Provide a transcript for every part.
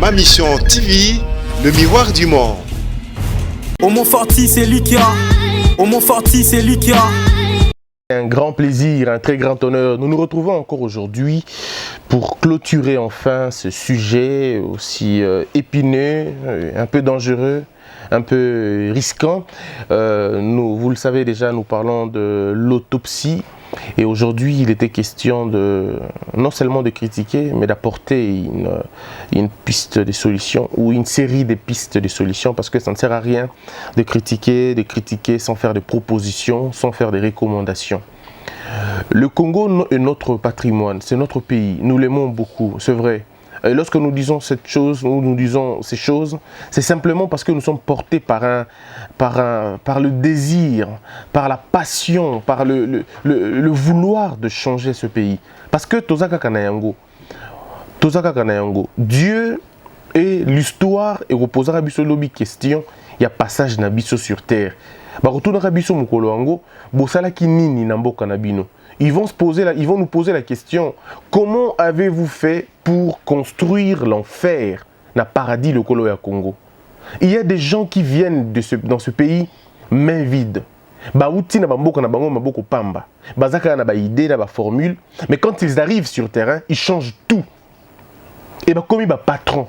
Ma Mission TV, le miroir du monde. Au Montforti, c'est lui qui a. Au Montforti, c'est lui qui a. Un grand plaisir, un très grand honneur. Nous nous retrouvons encore aujourd'hui pour clôturer enfin ce sujet aussi épineux, un peu dangereux, un peu risquant. Vous le savez déjà, nous parlons de l'autopsie. Et aujourd'hui, il était question de non seulement de critiquer, mais d'apporter une piste de solution ou une série de pistes de solutions, parce que ça ne sert à rien de critiquer sans faire de propositions, sans faire des recommandations. Le Congo est notre patrimoine, c'est notre pays, nous l'aimons beaucoup, c'est vrai. Et lorsque nous disons cette chose, nous disons ces choses, c'est simplement parce que nous sommes portés par le désir, par la passion, par le vouloir de changer ce pays. Parce que Tozaka Kanayango, Dieu et l'histoire et reposera biso lobi question, il y a passage na biso sur terre. Barotouna biso mukolo ango, bosala ki nini na mboka na bino. Ils vont nous poser la question, comment avez-vous fait pour construire l'enfer na paradis le Kolo ya Congo? Il y a des gens qui viennent dans ce pays main vide. Bauti na bamboka na bango maboko pamba. Bazaka na ba idée na ba formule, mais quand ils arrivent sur terrain, ils changent tout. Et bah comme ba patron.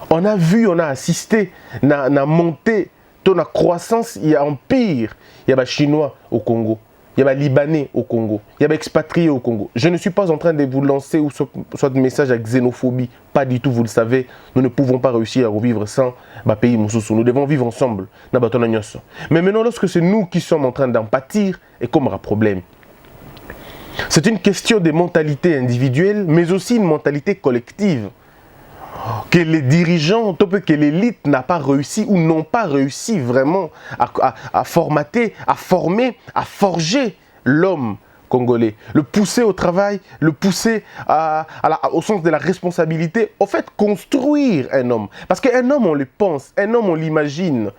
On a vu, on a assisté na montée, na croissance, il y a empire, il y a ba chinois au Congo. Il y a des Libanais au Congo, il y a des expatriés au Congo. Je ne suis pas en train de vous lancer ou soit de message à xénophobie. Pas du tout, vous le savez. Nous ne pouvons pas réussir à revivre sans le pays Moussoussou. Nous devons vivre ensemble. Mais maintenant, lorsque c'est nous qui sommes en train d'en pâtir, et comme un problème. C'est une question de mentalité individuelle, mais aussi une mentalité collective. Que les dirigeants, que l'élite n'a pas réussi ou n'ont pas réussi vraiment à formater, à former, à forger l'homme congolais. Le pousser au travail, le pousser au sens de la responsabilité. Au fait, construire un homme. Parce qu'un homme, on le pense, un homme, on l'imagine.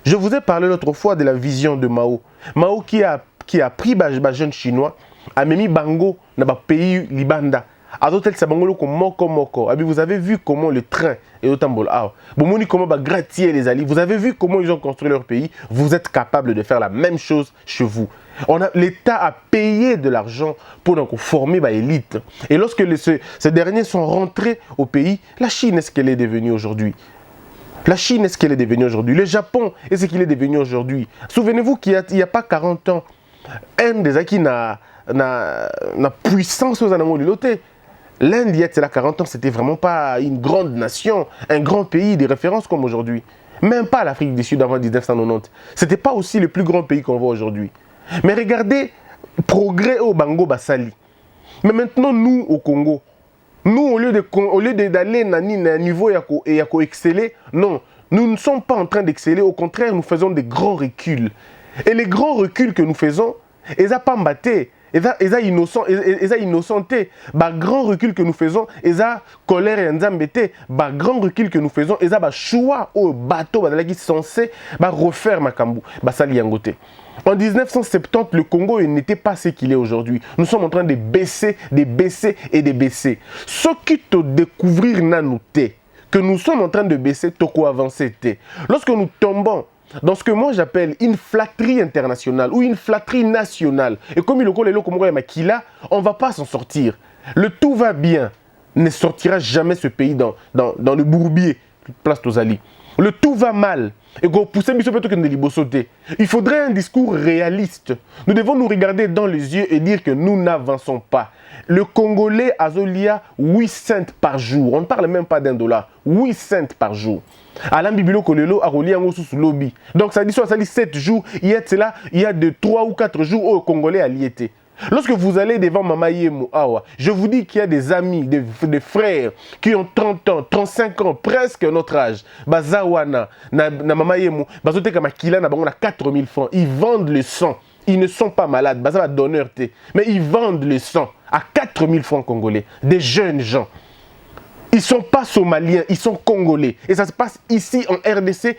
Je vous ai parlé l'autre fois de la vision de Mao. Mao qui a pris les jeunes chinois, a mis Bango dans le pays Libanda. Vous avez vu comment le train est au Tambol. Les alliés. Vous avez vu comment ils ont construit leur pays. Vous êtes capable de faire la même chose chez vous. L'État a payé de l'argent pour donc former l'élite. Et lorsque ces derniers sont rentrés au pays, la Chine est ce qu'elle est devenue aujourd'hui. La Chine est ce qu'elle est devenue aujourd'hui. Le Japon est ce qu'il est devenu aujourd'hui. Souvenez-vous qu'il n'y a pas 40 ans, un des acquis n'a puissance aux animaux. L'Inde, il y a 40 ans, c'était vraiment pas une grande nation, un grand pays de référence comme aujourd'hui. Même pas l'Afrique du Sud avant 1990. C'était pas aussi le plus grand pays qu'on voit aujourd'hui. Mais regardez, progrès au Bango Basali. Mais maintenant, nous, au Congo, nous, au lieu d'aller à un niveau et à exceller, non, nous ne sommes pas en train d'exceller. Au contraire, nous faisons des grands reculs. Et les grands reculs que nous faisons, ils n'ont pas mbatté. Innocenté. Grand recul que nous faisons, colère et nzambete. Grand recul que nous faisons, choix au bateau qui censé refaire Makambu. En 1970, le Congo n'était pas ce qu'il est aujourd'hui. Nous sommes en train de baisser, de baisser et de baisser. Ce qui te découvrir nanouté, que nous sommes en train de baisser, toko avancer. Lorsque nous tombons dans ce que moi j'appelle une flatterie internationale ou une flatterie nationale. Et comme il le on ne va pas s'en sortir. Le tout va bien ne sortira jamais ce pays dans le bourbier, place Tozali. Le tout va mal. Et il faudrait un discours réaliste. Nous devons nous regarder dans les yeux et dire que nous n'avançons pas. Le Congolais Azolia 8 cents par jour. On ne parle même pas $1. 8 cents par jour. Alain Bibilo Kolelo a relié un sous lobby. Donc ça dit soit ça dit 7 jours, il y a de 3 ou 4 jours au Congolais à liété. Lorsque vous allez devant Mama Yemo Awa, je vous dis qu'il y a des amis, des frères qui ont 30 ans, 35 ans, presque notre âge. Bazawana, na Mama Yemo, bazote kamakila na bango na 4000 francs. Ils vendent le sang. Ils ne sont pas malades, baza donneur té, mais ils vendent le sang à 4000 francs congolais. Des jeunes gens. Ils ne sont pas somaliens, ils sont congolais. Et ça se passe ici en RDC,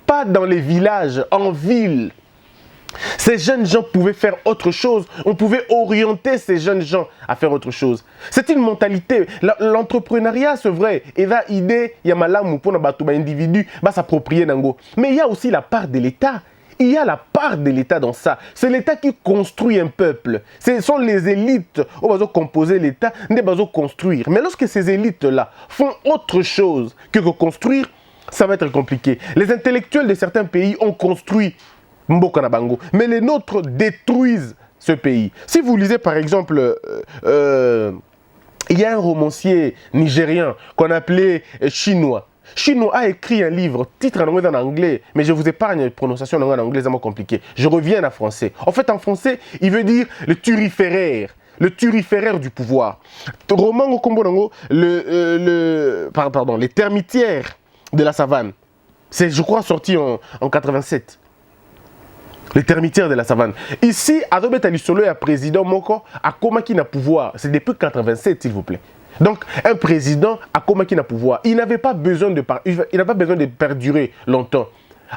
pas dans les villages, en ville. Ces jeunes gens pouvaient faire autre chose. On pouvait orienter ces jeunes gens à faire autre chose. C'est une mentalité. L'entrepreneuriat, c'est vrai. Et là, idée, il y a malamu pour un individu, s'approprier nango. Mais il y a aussi la part de l'État. Il y a la part de l'État dans ça. C'est l'État qui construit un peuple. Ce sont les élites qui vont composer l'État, qui vont construire. Mais lorsque ces élites-là font autre chose que construire, ça va être compliqué. Les intellectuels de certains pays ont construit Mboka na bango, mais les nôtres détruisent ce pays. Si vous lisez par exemple, il y a un romancier nigérien qu'on appelait Chinois. Chinois a écrit un livre, titre en anglais, mais je vous épargne la prononciation en anglais, c'est compliqué. Je reviens en français. En fait, en français, il veut dire le turiféraire du pouvoir. Roman au Combo, les termitières de la savane. C'est, je crois, sorti en 87. Les termitières de la savane. Ici, Adobet Alisolo est président Moko à Komaki na pouvoir. C'est depuis 87, s'il vous plaît. Donc, un président à Komaki na pouvoir. Il n'avait pas besoin de perdurer longtemps.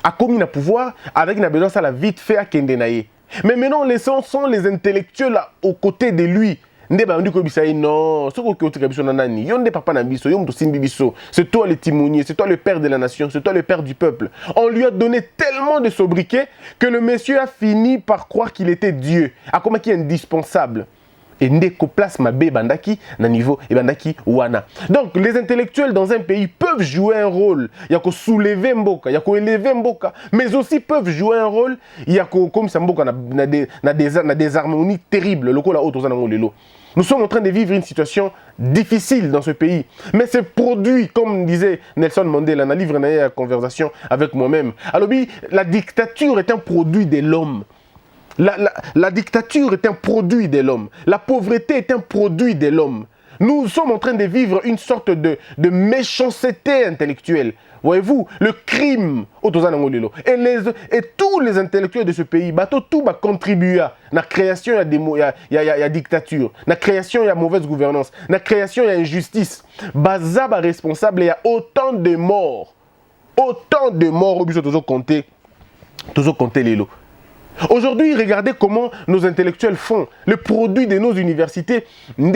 À Komi na pouvoir, avec il a besoin de ça la vite fait à Kendenaye. Mais maintenant, les sons sont les intellectuels aux côtés de lui. Non, c'est toi le timonier, c'est toi le père de la nation, c'est toi le père du peuple. On lui a donné tellement de sobriquets que le monsieur a fini par croire qu'il était Dieu. À comment qui est indispensable. Et ndeko place ma bé bandaki na niveau et bandaki wana. Donc les intellectuels dans un pays peuvent jouer un rôle. Il y a qu'au soulever mboka, il y a qu'au élever mboka, mais aussi peuvent jouer un rôle. Il y a qu'au comme ça mboka na des harmonies terribles. Loko la haute aux lelo. Nous sommes en train de vivre une situation difficile dans ce pays. Mais c'est produit, comme disait Nelson Mandela, dans le livre de la conversation avec moi-même. Alors, la dictature est un produit de l'homme. La dictature est un produit de l'homme. La pauvreté est un produit de l'homme. Nous sommes en train de vivre une sorte de méchanceté intellectuelle. Voyez-vous, le crime, et tous les intellectuels de ce pays, tout va contribuer à la création, il y a dictature, la création, il y a mauvaise gouvernance, la création, il y a injustice. Bazaba responsable, il y a autant de morts au but de compter les lots. Aujourd'hui, regardez comment nos intellectuels font. Le produit de nos universités, na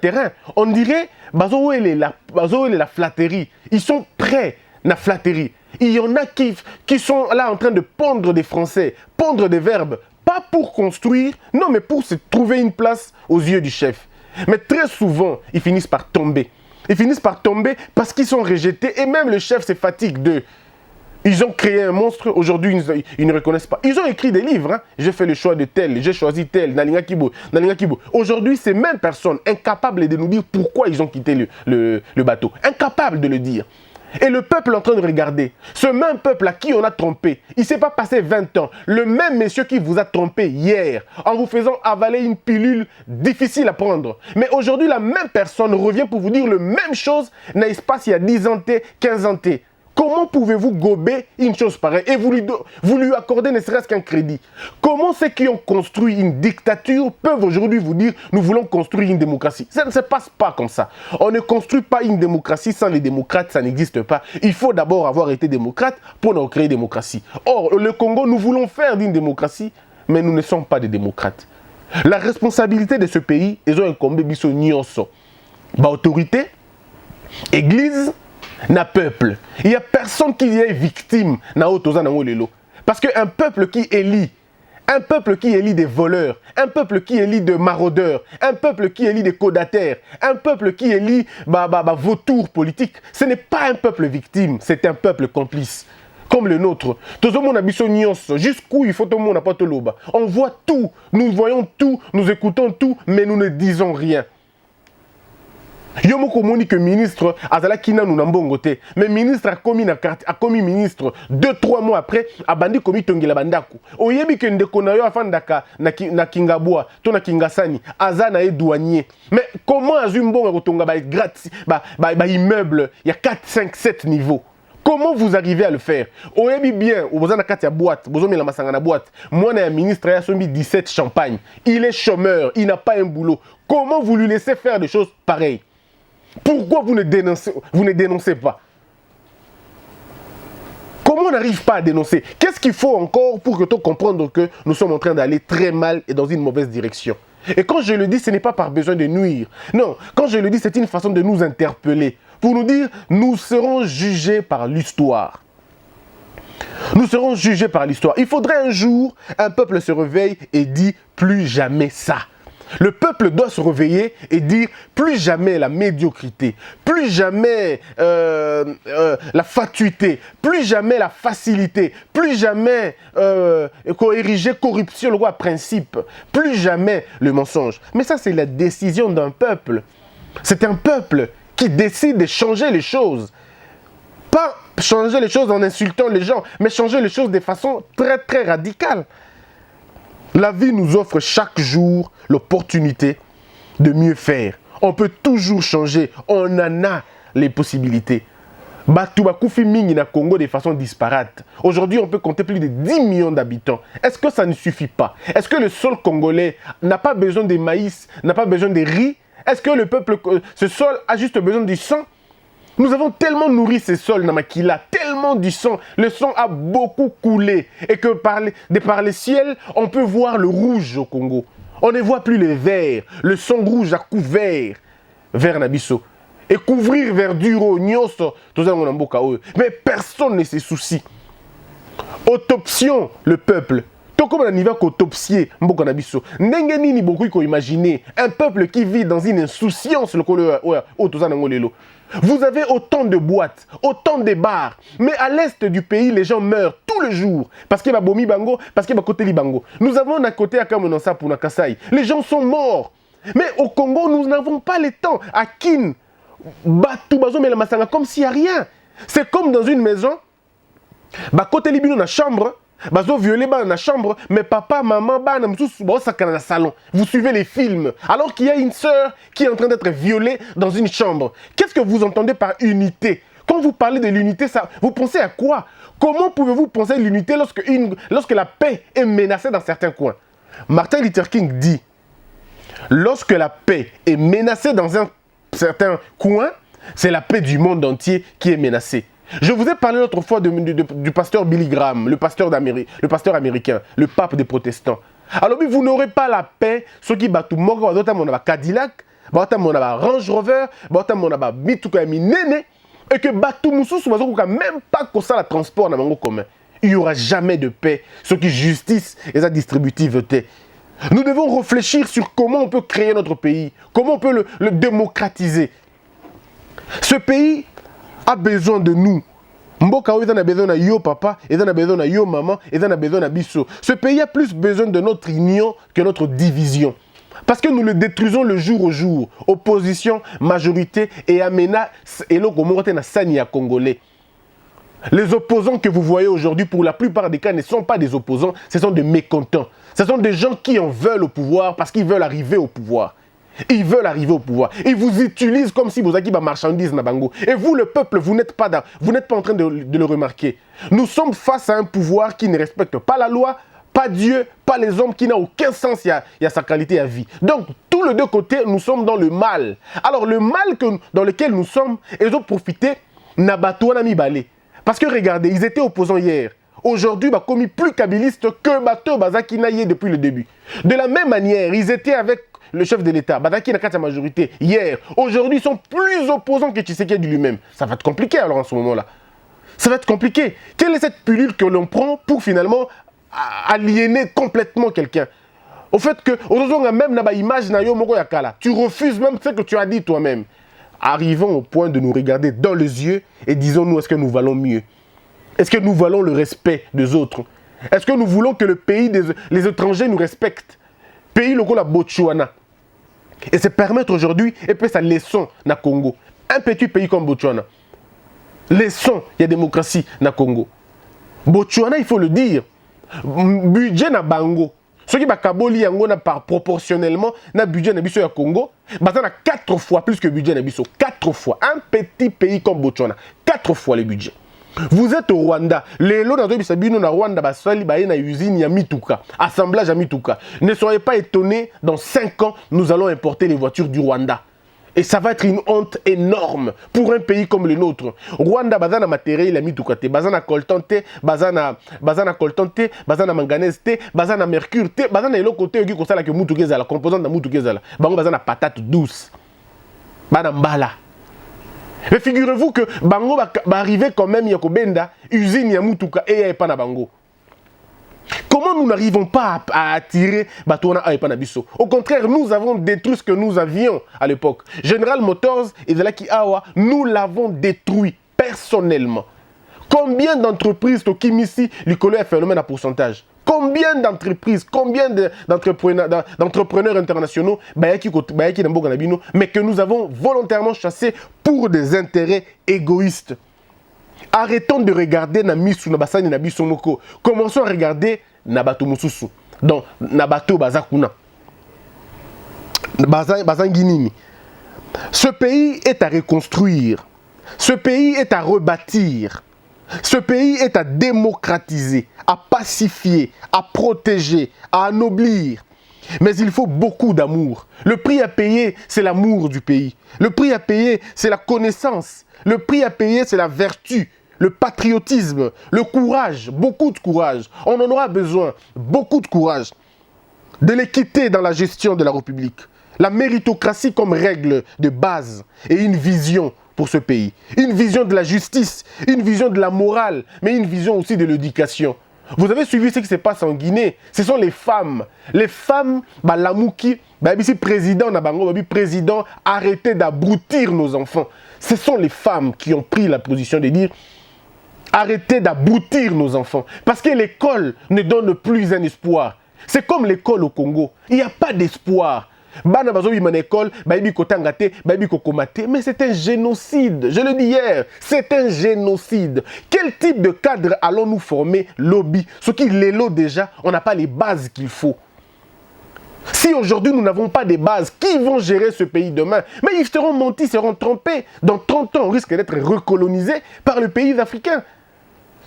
terrain. On dirait, la flatterie. Ils sont prêts na flatterie. Il y en a qui sont là en train de pondre des français, pondre des verbes, pas pour construire, non, mais pour se trouver une place aux yeux du chef. Mais très souvent, ils finissent par tomber. Ils finissent par tomber parce qu'ils sont rejetés et même le chef se fatigue d'eux. Ils ont créé un monstre, aujourd'hui ils ne reconnaissent pas. Ils ont écrit des livres, hein. J'ai fait le choix de tel, j'ai choisi tel, Nalinga Kibo. Aujourd'hui, ces mêmes personnes, incapables de nous dire pourquoi ils ont quitté le bateau. Incapables de le dire. Et le peuple est en train de regarder. Ce même peuple à qui on a trompé, il ne s'est pas passé 20 ans. Le même monsieur qui vous a trompé hier, en vous faisant avaler une pilule difficile à prendre. Mais aujourd'hui, la même personne revient pour vous dire la même chose, n'est-ce pas, il y a 10 ans, 15 ans. Comment pouvez-vous gober une chose pareille et vous lui accordez ne serait-ce qu'un crédit? Comment ceux qui ont construit une dictature peuvent aujourd'hui vous dire nous voulons construire une démocratie? Ça ne se passe pas comme ça. On ne construit pas une démocratie sans les démocrates, ça n'existe pas. Il faut d'abord avoir été démocrate pour nous créer une démocratie. Or, le Congo, nous voulons faire d'une démocratie, mais nous ne sommes pas des démocrates. La responsabilité de ce pays, ils ont incombé biso nyonso. Autorité, église, na peuple. Il n'y a personne qui est victime na otoza na lelo. Parce qu'un peuple qui élit des voleurs, un peuple qui élit de maraudeurs, un peuple qui élit des codataires, un peuple qui élit vautours politiques, ce n'est pas un peuple victime, c'est un peuple complice. Comme le nôtre. Jusqu'où il faut tout le monde n'a pas tout. On voit tout, nous voyons tout, nous écoutons tout, mais nous ne disons rien. Yomoko moni que ministre azala kina nous nambongote mais ministre a commis ministre 2-3 mois après a bandi commis tongela bandaku oyebi ke ndeko na yo afandaka na Kingabwa to na Kingasani azana e douanier mais comment azumbonga kotonga ba immeuble il y a 4 5 7 niveaux. Comment vous arrivez à le faire? Oyebi bien, vous avez une boîte, vous avez une boîte. Moi, un ministre a soumis 17 champagne. Il est chômeur, il n'a pas un boulot. Comment vous lui laissez faire des choses pareilles? Pourquoi vous ne dénoncez pas? Comment on n'arrive pas à dénoncer? Qu'est-ce qu'il faut encore pour que tu comprennes que nous sommes en train d'aller très mal et dans une mauvaise direction? Et quand je le dis, ce n'est pas par besoin de nuire. Non, quand je le dis, c'est une façon de nous interpeller. Pour nous dire, nous serons jugés par l'histoire. Nous serons jugés par l'histoire. Il faudrait un jour, un peuple se réveille et dit plus jamais ça. Le peuple doit se réveiller et dire plus jamais la médiocrité, plus jamais la fatuité, plus jamais la facilité, plus jamais ériger corruption, le roi principe, plus jamais le mensonge. Mais ça, c'est la décision d'un peuple. C'est un peuple qui décide de changer les choses. Pas changer les choses en insultant les gens, mais changer les choses de façon très très radicale. La vie nous offre chaque jour l'opportunité de mieux faire. On peut toujours changer, on en a les possibilités. Batouba Koufi Mingi na Congo de façon disparate. Aujourd'hui, on peut compter plus de 10 millions d'habitants. Est-ce que ça ne suffit pas? Est-ce que le sol congolais n'a pas besoin de maïs, n'a pas besoin de riz? Est-ce que le peuple, ce sol a juste besoin du sang? Nous avons tellement nourri ces sols Namakila, tellement du sang. Le sang a beaucoup coulé. Et que par les ciels, on peut voir le rouge au Congo. On ne voit plus le vert. Le sang rouge a couvert vers Nabiso. Et couvrir verdure, nyoso, tout ça, on a. Mais personne ne se soucie. Autopsion le peuple. Comme on arrive à autopsier Mboka Nabiso. N'engeni ni beaucoup qu'on imagine. Un peuple qui vit dans une insouciance. Vous avez autant de boîtes, autant de bars, mais à l'est du pays, les gens meurent tous les jours parce qu'il y a Bomi Bango, parce qu'il y a Koteli Bango. Nous avons d'un côté à Kamonansa pour Nakasai. Les gens sont morts. Mais au Congo, nous n'avons pas le temps. À Kin, Batoubazo, mais la Masanga, comme s'il n'y a rien. C'est comme dans une maison, Koteli Bino dans la chambre, Bazo violé dans la chambre, mais papa, maman, dans le salon. Vous suivez les films. Alors qu'il y a une sœur qui est en train d'être violée dans une chambre. Qu'est-ce que vous entendez par unité? Quand vous parlez de l'unité, vous pensez à quoi? Comment pouvez-vous penser à l'unité lorsque la paix est menacée dans certains coins? Martin Luther King dit, lorsque la paix est menacée dans un certain coin, c'est la paix du monde entier qui est menacée. Je vous ai parlé l'autre fois du pasteur Billy Graham, le pasteur américain, le pape des protestants. Alors, vous n'aurez pas la paix, ceux qui battent Moko, Cadillac, Range Rover, Mituka Nene, et que Batou Moussou, même pas que ça, le transport dans le commun. Il n'y aura jamais de paix, ceux qui justice et sa distributivité. Nous devons réfléchir sur comment on peut créer notre pays, comment on peut le démocratiser. Ce pays a besoin de nous. Mboka ils ont besoin de yo papa, ils ont besoin de yo maman, ils ont besoin de biso. Ce pays a plus besoin de notre union que notre division. Parce que nous le détruisons le jour au jour. Opposition, majorité et amena et le Komorote na sani à Congolais. Les opposants que vous voyez aujourd'hui, pour la plupart des cas, ne sont pas des opposants, ce sont des mécontents. Ce sont des gens qui en veulent au pouvoir parce qu'ils veulent arriver au pouvoir. Ils veulent arriver au pouvoir. Ils vous utilisent comme si vous aviez des marchandises na bango. Et vous, le peuple, vous n'êtes pas en train de le remarquer. Nous sommes face à un pouvoir qui ne respecte pas la loi, pas Dieu, pas les hommes, qui n'a aucun sens, il y a sa qualité à vie. Donc, tous les deux côtés, nous sommes dans le mal. Alors, le mal dans lequel nous sommes, ils ont profité, Nabatouana Mibale. Parce que regardez, ils étaient opposants hier. Aujourd'hui, commis plus kabilistes que Bateau Bazaki Naye depuis le début. De la même manière, ils étaient avec le chef de l'État, Badaki n'a qu'à sa majorité, hier. Aujourd'hui, ils sont plus opposants que Tshisekedi lui-même. Ça va être compliqué alors en ce moment-là. Ça va être compliqué. Quelle est cette pilule que l'on prend pour finalement aliéner complètement quelqu'un? Au fait que, aujourd'hui, même dans l'image, tu refuses même ce que tu as dit toi-même. Arrivons au point de nous regarder dans les yeux et disons-nous, est-ce que nous valons mieux? Est-ce que nous valons le respect des autres? Est-ce que nous voulons que le pays, les étrangers nous respectent? Pays local la Botswana. Et se permettre aujourd'hui, et puis ça leçon na Congo. Un petit pays comme Botswana. Leçon, il y a démocratie na Congo. Botswana, il faut le dire. Budget na Bango. Ceux qui bakaboli yango na par proportionnellement na budget na biso ya Congo, bazana 4 fois plus que budget na biso. 4 fois. Un petit pays comme Botswana. 4 fois le budget. Vous êtes au Rwanda. Les lots dans le Rwanda, basali baye na usine ya Mituka, assemblage à Mituka. Ne soyez pas étonnés, dans 5 ans, nous allons importer les voitures du Rwanda. Et ça va être une honte énorme pour un pays comme le nôtre. Rwanda, bazana matériel, a mis tout côté. Bazana coltan te, bazana coltan te, bazana manganèse te, bazana mercure te, bazana elo côté qui consala que mutu la composante de mutu kezala. Bango bazana patate douce. Bana mbala. Mais figurez-vous que bango va arriver quand même yakobenda usine ya mutuka et ya pas na bango. Comment nous n'arrivons pas à attirer Batouana à Epanabiso? Au contraire, nous avons détruit ce que nous avions à l'époque. General Motors et Zelaki Awa, nous l'avons détruit personnellement. Combien d'entreprises au Kimisi, l'école est un phénomène à pourcentage? Combien d'entreprises, combien d'entrepreneurs internationaux, mais que nous avons volontairement chassés pour des intérêts égoïstes? Arrêtons de regarder Namisu, Nabasani, Nabisomoko. Commençons à regarder Nabato Mususu. Donc, Nabato Bazakuna. Bazanginini. Ce pays est à reconstruire. Ce pays est à rebâtir. Ce pays est à démocratiser, à pacifier, à protéger, à anoblir. Mais il faut beaucoup d'amour. Le prix à payer, c'est l'amour du pays. Le prix à payer, c'est la connaissance. Le prix à payer, c'est la vertu, le patriotisme, le courage, beaucoup de courage. On en aura besoin, beaucoup de courage. De l'équité dans la gestion de la République. La méritocratie comme règle de base et une vision pour ce pays. Une vision de la justice, une vision de la morale, mais une vision aussi de l'éducation. Vous avez suivi ce qui se passe en Guinée. Ce sont les femmes. Les femmes, Lamouki, ici président Nabango, président, arrêtez d'abrutir nos enfants. Ce sont les femmes qui ont pris la position de dire arrêtez d'abrutir nos enfants. Parce que l'école ne donne plus un espoir. C'est comme l'école au Congo. Il n'y a pas d'espoir. Mais c'est un génocide. Je le dis hier, c'est un génocide. Quel type de cadre allons-nous former, lobby? Ce qui les lot déjà, on n'a pas les bases qu'il faut. Si aujourd'hui nous n'avons pas de bases, qui vont gérer ce pays demain? Mais ils seront mentis, seront trompés. Dans 30 ans, on risque d'être recolonisés par le pays africain.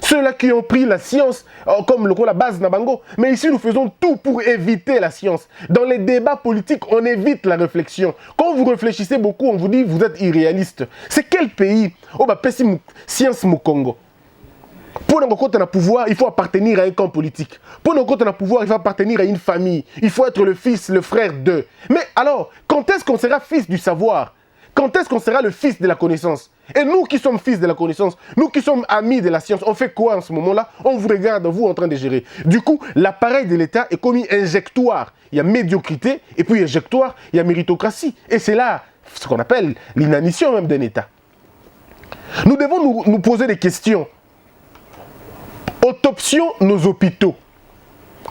Ceux-là qui ont pris la science comme la base Nabango. Mais ici, nous faisons tout pour éviter la science. Dans les débats politiques, on évite la réflexion. Quand vous réfléchissez beaucoup, on vous dit vous êtes irréaliste. C'est quel pays? Oh, bah, science au Congo. Pour nous compter le pouvoir, il faut appartenir à un camp politique. Pour nous compter le pouvoir, il faut appartenir à une famille. Il faut être le fils, le frère d'eux. Mais alors, quand est-ce qu'on sera fils du savoir? Quand est-ce qu'on sera le fils de la connaissance? Et nous qui sommes fils de la connaissance, nous qui sommes amis de la science, on fait quoi en ce moment-là? On vous regarde, vous en train de gérer. Du coup, l'appareil de l'État est comme injectoire. Il y a médiocrité, et puis injectoire, il y a méritocratie. Et c'est là ce qu'on appelle l'inanition même d'un État. Nous devons nous poser des questions. Autopsion nos hôpitaux.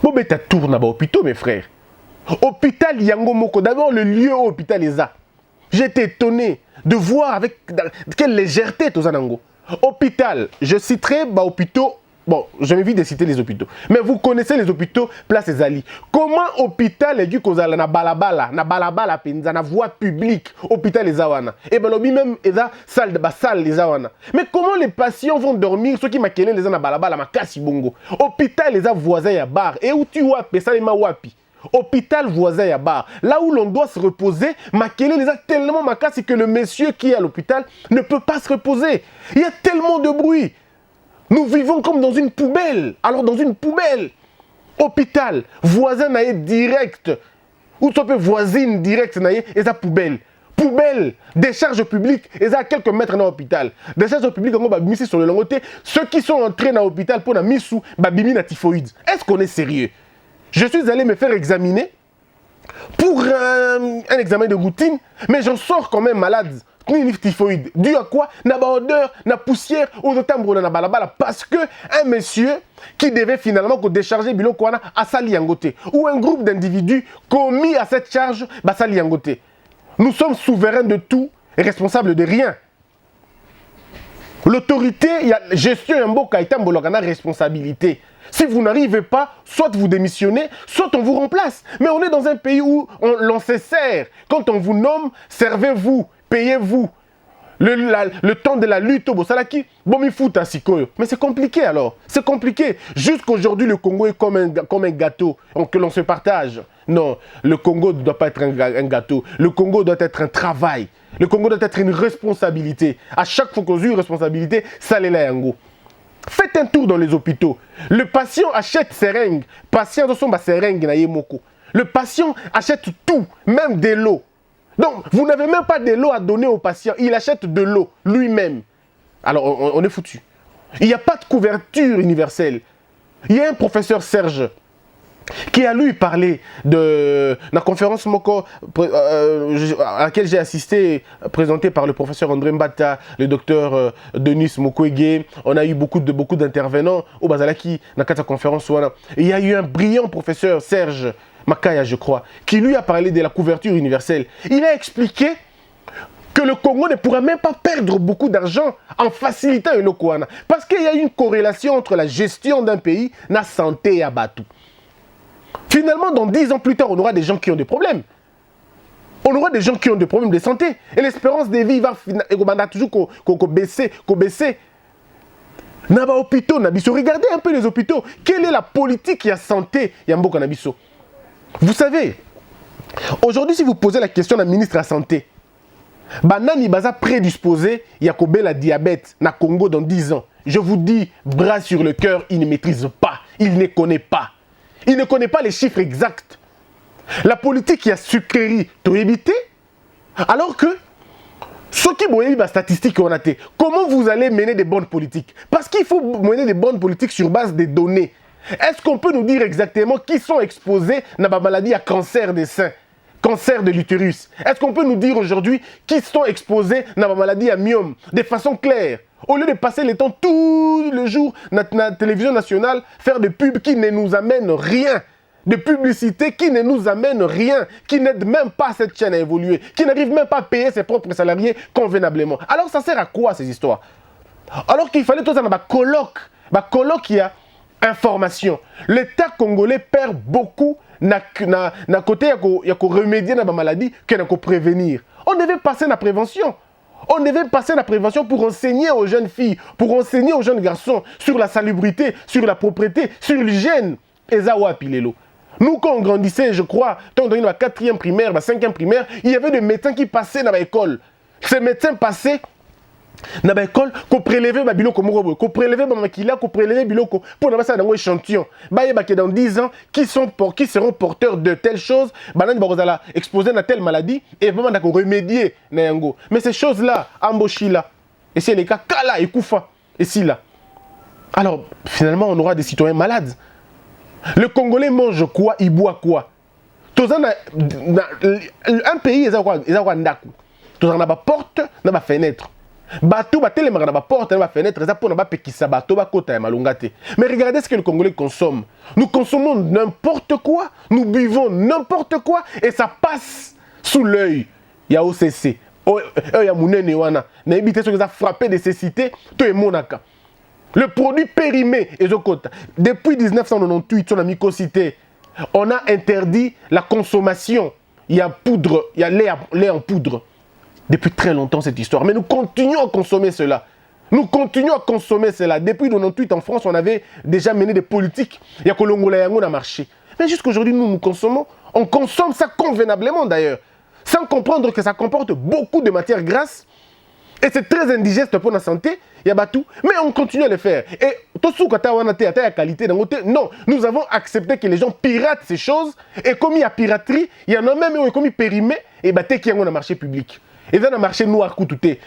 Bon, mais tu tournes à hôpitaux, mes frères. Hôpital Yango Moko, d'abord le lieu où l'hôpital est là. J'étais étonné de voir avec quelle légèreté tout ça nango. Hôpital, je citerai hôpitaux. Bon, je m'évite de citer les hôpitaux. Mais vous connaissez les hôpitaux, Place Ezali. Comment hôpital est du kozala na balabala penza na voie publique, hôpital Ezawana. Et ben l'obi même eza salle de salle Ezawana. Mais comment les patients vont dormir ceux qui maquillent les na balabala makasi bongo. Hôpital les voisins ya bar et où tu wapi ça les ma wapi. Hôpital voisin à bar, là où l'on doit se reposer, Makele les a tellement macassés que le monsieur qui est à l'hôpital ne peut pas se reposer. Il y a tellement de bruit. Nous vivons comme dans une poubelle. Alors dans une poubelle, hôpital, voisin naïe direct, ou soit voisine direct naïe, et ça poubelle. Poubelle, décharge publique, et ça à quelques mètres dans l'hôpital. Décharge publique, on va misser sur le long côté. Ceux qui sont entrés dans l'hôpital pour la mise sous, bimi na typhoïde. Est-ce qu'on est sérieux? Je suis allé me faire examiner pour un examen de routine, mais j'en sors quand même malade. Typhoïde. Dû à quoi? Na ba odeur, na poussière, aux otambres na balabala. Parce que un monsieur qui devait finalement décharger bilo kwana a sali yangote. Ou un groupe d'individus commis à cette charge, ba sali yangote. Nous sommes souverains de tout et responsables de rien. L'autorité, il y a gestion un beau kaitam bologana responsabilité. Si vous n'arrivez pas, soit vous démissionnez, soit on vous remplace. Mais on est dans un pays où l'on se sert. Quand on vous nomme, servez-vous, payez-vous. Le temps de la lutte au Bosalaki, Bomifuta Sikoyo. Mais c'est compliqué alors. C'est compliqué. Jusqu'aujourd'hui, le Congo est comme un gâteau que l'on se partage. Non, le Congo ne doit pas être un gâteau. Le Congo doit être un travail. Le Congo doit être une responsabilité. À chaque fois qu'on a une responsabilité, ça l'est là, yango. Faites un tour dans les hôpitaux. Le patient achète seringue. Patient de son seringue na yemoko. Le patient achète tout, même de l'eau. Donc, vous n'avez même pas de l'eau à donner au patient. Il achète de l'eau lui-même. Alors, on est foutu. Il n'y a pas de couverture universelle. Il y a un professeur Serge qui a lui parlé de la conférence Moko à laquelle j'ai assisté, présentée par le professeur André Mbata, le docteur Denis Mukwege. On a eu beaucoup d'intervenants au Bazalaki dans cette conférence. Il y a eu un brillant professeur Serge Makaya, je crois, qui lui a parlé de la couverture universelle. Il a expliqué que le Congo ne pourra même pas perdre beaucoup d'argent en facilitant le Kouana. Parce qu'il y a une corrélation entre la gestion d'un pays et la santé à Batou. Finalement, dans 10 ans plus tard, on aura des gens qui ont des problèmes. On aura des gens qui ont des problèmes de santé. Et l'espérance de vie va toujours baisser. Regardez un peu les hôpitaux. Quelle est la politique de santé Yambo Nabiso? Vous savez, aujourd'hui, si vous posez la question à la ministre de la Santé, Banani Baza prédisposé, Yakobe la diabète, na Congo dans 10 ans. Je vous dis, bras sur le cœur, il ne maîtrise pas. Il ne connaît pas. Il ne connaît pas les chiffres exacts. La politique, il y a sucrerie, tu évité. Alors que, ceux qui ont les statistiques qu'on a été, comment vous allez mener des bonnes politiques? Parce qu'il faut mener des bonnes politiques sur base des données. Est-ce qu'on peut nous dire exactement qui sont exposés à la maladie à cancer des seins? Cancer de l'utérus. Est-ce qu'on peut nous dire aujourd'hui qui sont exposés à la maladie à myome de façon claire? Au lieu de passer le temps tout le jour dans la télévision nationale, faire des pubs qui ne nous amènent rien, de publicités qui ne nous amènent rien, qui n'aident même pas cette chaîne à évoluer, qui n'arrivent même pas à payer ses propres salariés convenablement. Alors ça sert à quoi ces histoires? Alors qu'il fallait tout ça dans un colloque. Il y a information. L'État congolais perd beaucoup na côté il y a remédier à la maladie que na prévenir. On devait passer la prévention. On devait passer la prévention pour enseigner aux jeunes filles, pour enseigner aux jeunes garçons sur la salubrité, sur la propreté, sur l'hygiène. Et ça, pilelo. Nous, quand on grandissait, je crois, quand on était dans la 4e primaire, la 5e primaire, il y avait des médecins qui passaient dans l'école. Ces médecins passaient dans l'école, qu'on prélevait ma biloko, qu'on prélevait ma maquilla, qu'on prélevait biloko, pour avoir ça dans un échantillon. Dans 10 ans, qui seront porteurs de telles choses, exposés à telle maladie, et vraiment d'accord remédier. Mais ces choses-là, ambochi là, et c'est les cas, kala et koufa, et si là. Alors, finalement, on aura des citoyens malades. Le Congolais mange quoi, il boit quoi? Un pays, ils ont un ndaku. Tous en a ma porte, na ma fenêtre. Bateau, télémarque na ma porte, na ma fenêtre, ils ont pour na ma pekisa bateau, ba kota malungate. Mais regardez ce que le Congolais consomme. Nous consommons n'importe quoi, nous buvons n'importe quoi, et ça passe sous l'œil. Il y a OCC. Il y a Mounene Wana. Na évité ce que ça frappé de cécité, tout est monaka. Le produit périmé, depuis 1998, on a mycocité, on a interdit la consommation. Il y a poudre, il y a lait en poudre. Depuis très longtemps, cette histoire. Mais nous continuons à consommer cela. Nous continuons à consommer cela. Depuis 1998, en France, on avait déjà mené des politiques. Il y a Kolongola Yango a marché. Mais jusqu'aujourd'hui, nous consommons. On consomme ça convenablement d'ailleurs. Sans comprendre que ça comporte beaucoup de matières grasses. Et c'est très indigeste pour la santé. Il y a tout. Mais on continue à le faire. Et tout ce que la qualité, non, nous avons accepté que les gens piratent ces choses. Et comme il y a piraterie, il y en a même qui ont commis périmé et qui ont un marché public. Et dans un marché noir,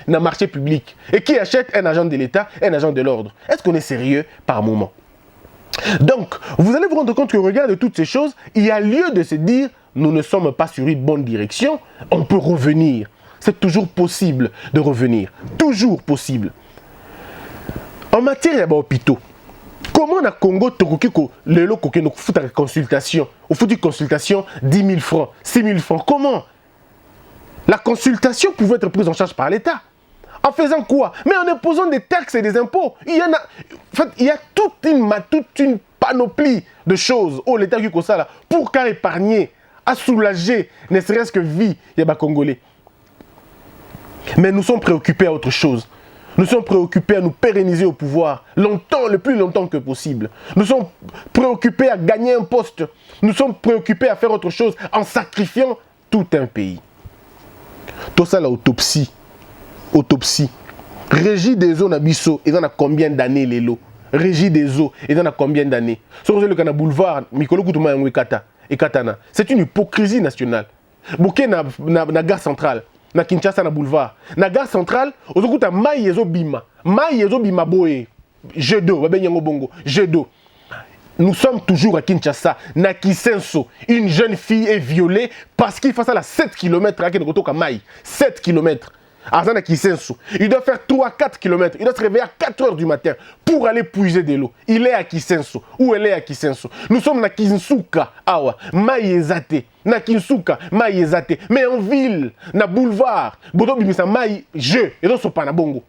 dans un marché public. Et qui achète un agent de l'État, un agent de l'ordre. Est-ce qu'on est sérieux par moment? Donc, vous allez vous rendre compte que, au regard de toutes ces choses, il y a lieu de se dire, nous ne sommes pas sur une bonne direction, on peut revenir. C'est toujours possible de revenir. Toujours possible. En matière d'hôpitaux, comment na Congo le consultation? Au faut une consultation 10 000 francs, 6 000 francs. Comment? La consultation pouvait être prise en charge par l'État. En faisant quoi? Mais en imposant des taxes et des impôts. Il y a toute une panoplie de choses au l'État qui ça là pour qu'à épargner, à soulager, ne serait-ce que vie, il y a des Congolais. Mais nous sommes préoccupés à autre chose. Nous sommes préoccupés à nous pérenniser au pouvoir longtemps, le plus longtemps que possible. Nous sommes préoccupés à gagner un poste. Nous sommes préoccupés à faire autre chose en sacrifiant tout un pays. tout ça la autopsie Régie des eaux nabiso et dans combien d'années les lots Régie des eaux et dans combien d'années sur le canal boulevard Mikolo Kutuma Ngwekata et Katana, c'est une hypocrisie nationale. Boké na gare centrale na Kinshasa na boulevard na gare centrale ozokuta mai ezobima boye jeu d'eau babenyango bongo jeu d'eau. Nous sommes toujours à Kinshasa na Kisenso, une jeune fille est violée parce qu'il fait ça à 7 km à Kenokotoka Mai 7 km à Kisenso. Il doit faire 3-4 km. Il doit se réveiller à 4 heures du matin pour aller puiser de l'eau. Il est à Kisenso. Où elle est à Kisenso? Nous sommes à Kinsuka. Awa. Maïezate. Na Kinsuka. Maïezate. Mais en ville. Na boulevard. Bodo bimisa maï. Je. Et donc, pas na bongo.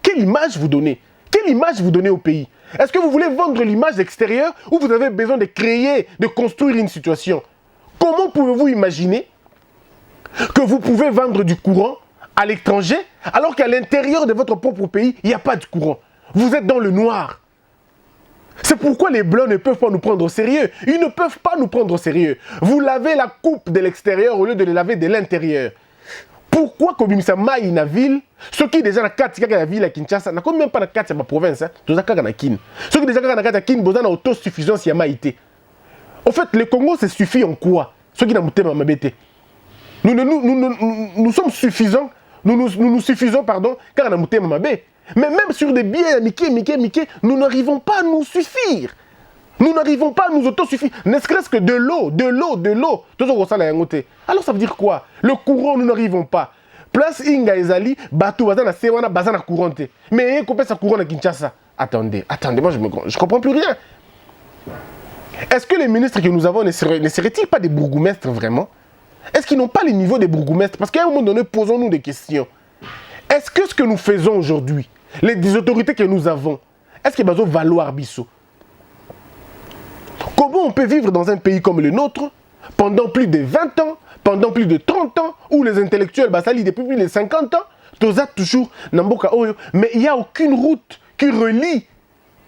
Quelle image vous donnez? Quelle image vous donnez au pays? Est-ce que vous voulez vendre l'image extérieure ou vous avez besoin de créer, de construire une situation? Comment pouvez-vous imaginer que vous pouvez vendre du courant à l'étranger, alors qu'à l'intérieur de votre propre pays, il n'y a pas de courant? Vous êtes dans le noir. C'est pourquoi les Blancs ne peuvent pas nous prendre au sérieux. Ils ne peuvent pas nous prendre au sérieux. Vous lavez la coupe de l'extérieur au lieu de les laver de l'intérieur. Pourquoi Kobimisa Maï na ville, ceux qui déjà na kati kaka la ville à Kinshasa, na même pas na kati ma province, hein, tous kaka na kin. Ceux qui déjà na kati kin, besoin na autosuffisance ya maïté. En fait, le Congo se suffit en quoi? Ceux qui na mutema mabete. Nous sommes suffisants. Nous suffisons, pardon, car on a mouté Mamabé. Mais même sur des biens, Mickey, nous n'arrivons pas à nous suffire. Nous n'arrivons pas à nous autosuffire. Ne serait-ce que de l'eau. Alors ça veut dire quoi? Le courant, nous n'arrivons pas. Place Inga Ezali, Batou, Bazana Sewana, Bazana Courante. Mais il y a un courant à Kinshasa. Attendez, moi je ne comprends plus rien. Est-ce que les ministres que nous avons ne seraient-ils pas des bourgmestres vraiment? Est-ce qu'ils n'ont pas le niveau des bourgmestres? Parce qu'à un moment donné, posons-nous des questions. Est-ce que ce que nous faisons aujourd'hui, les autorités que nous avons, est-ce qu'il va valoir Bissot? Comment on peut vivre dans un pays comme le nôtre pendant plus de 20 ans, pendant plus de 30 ans, où les intellectuels basali depuis plus de 50 ans, Toza toujours Namboka Oyo, mais il n'y a aucune route qui relie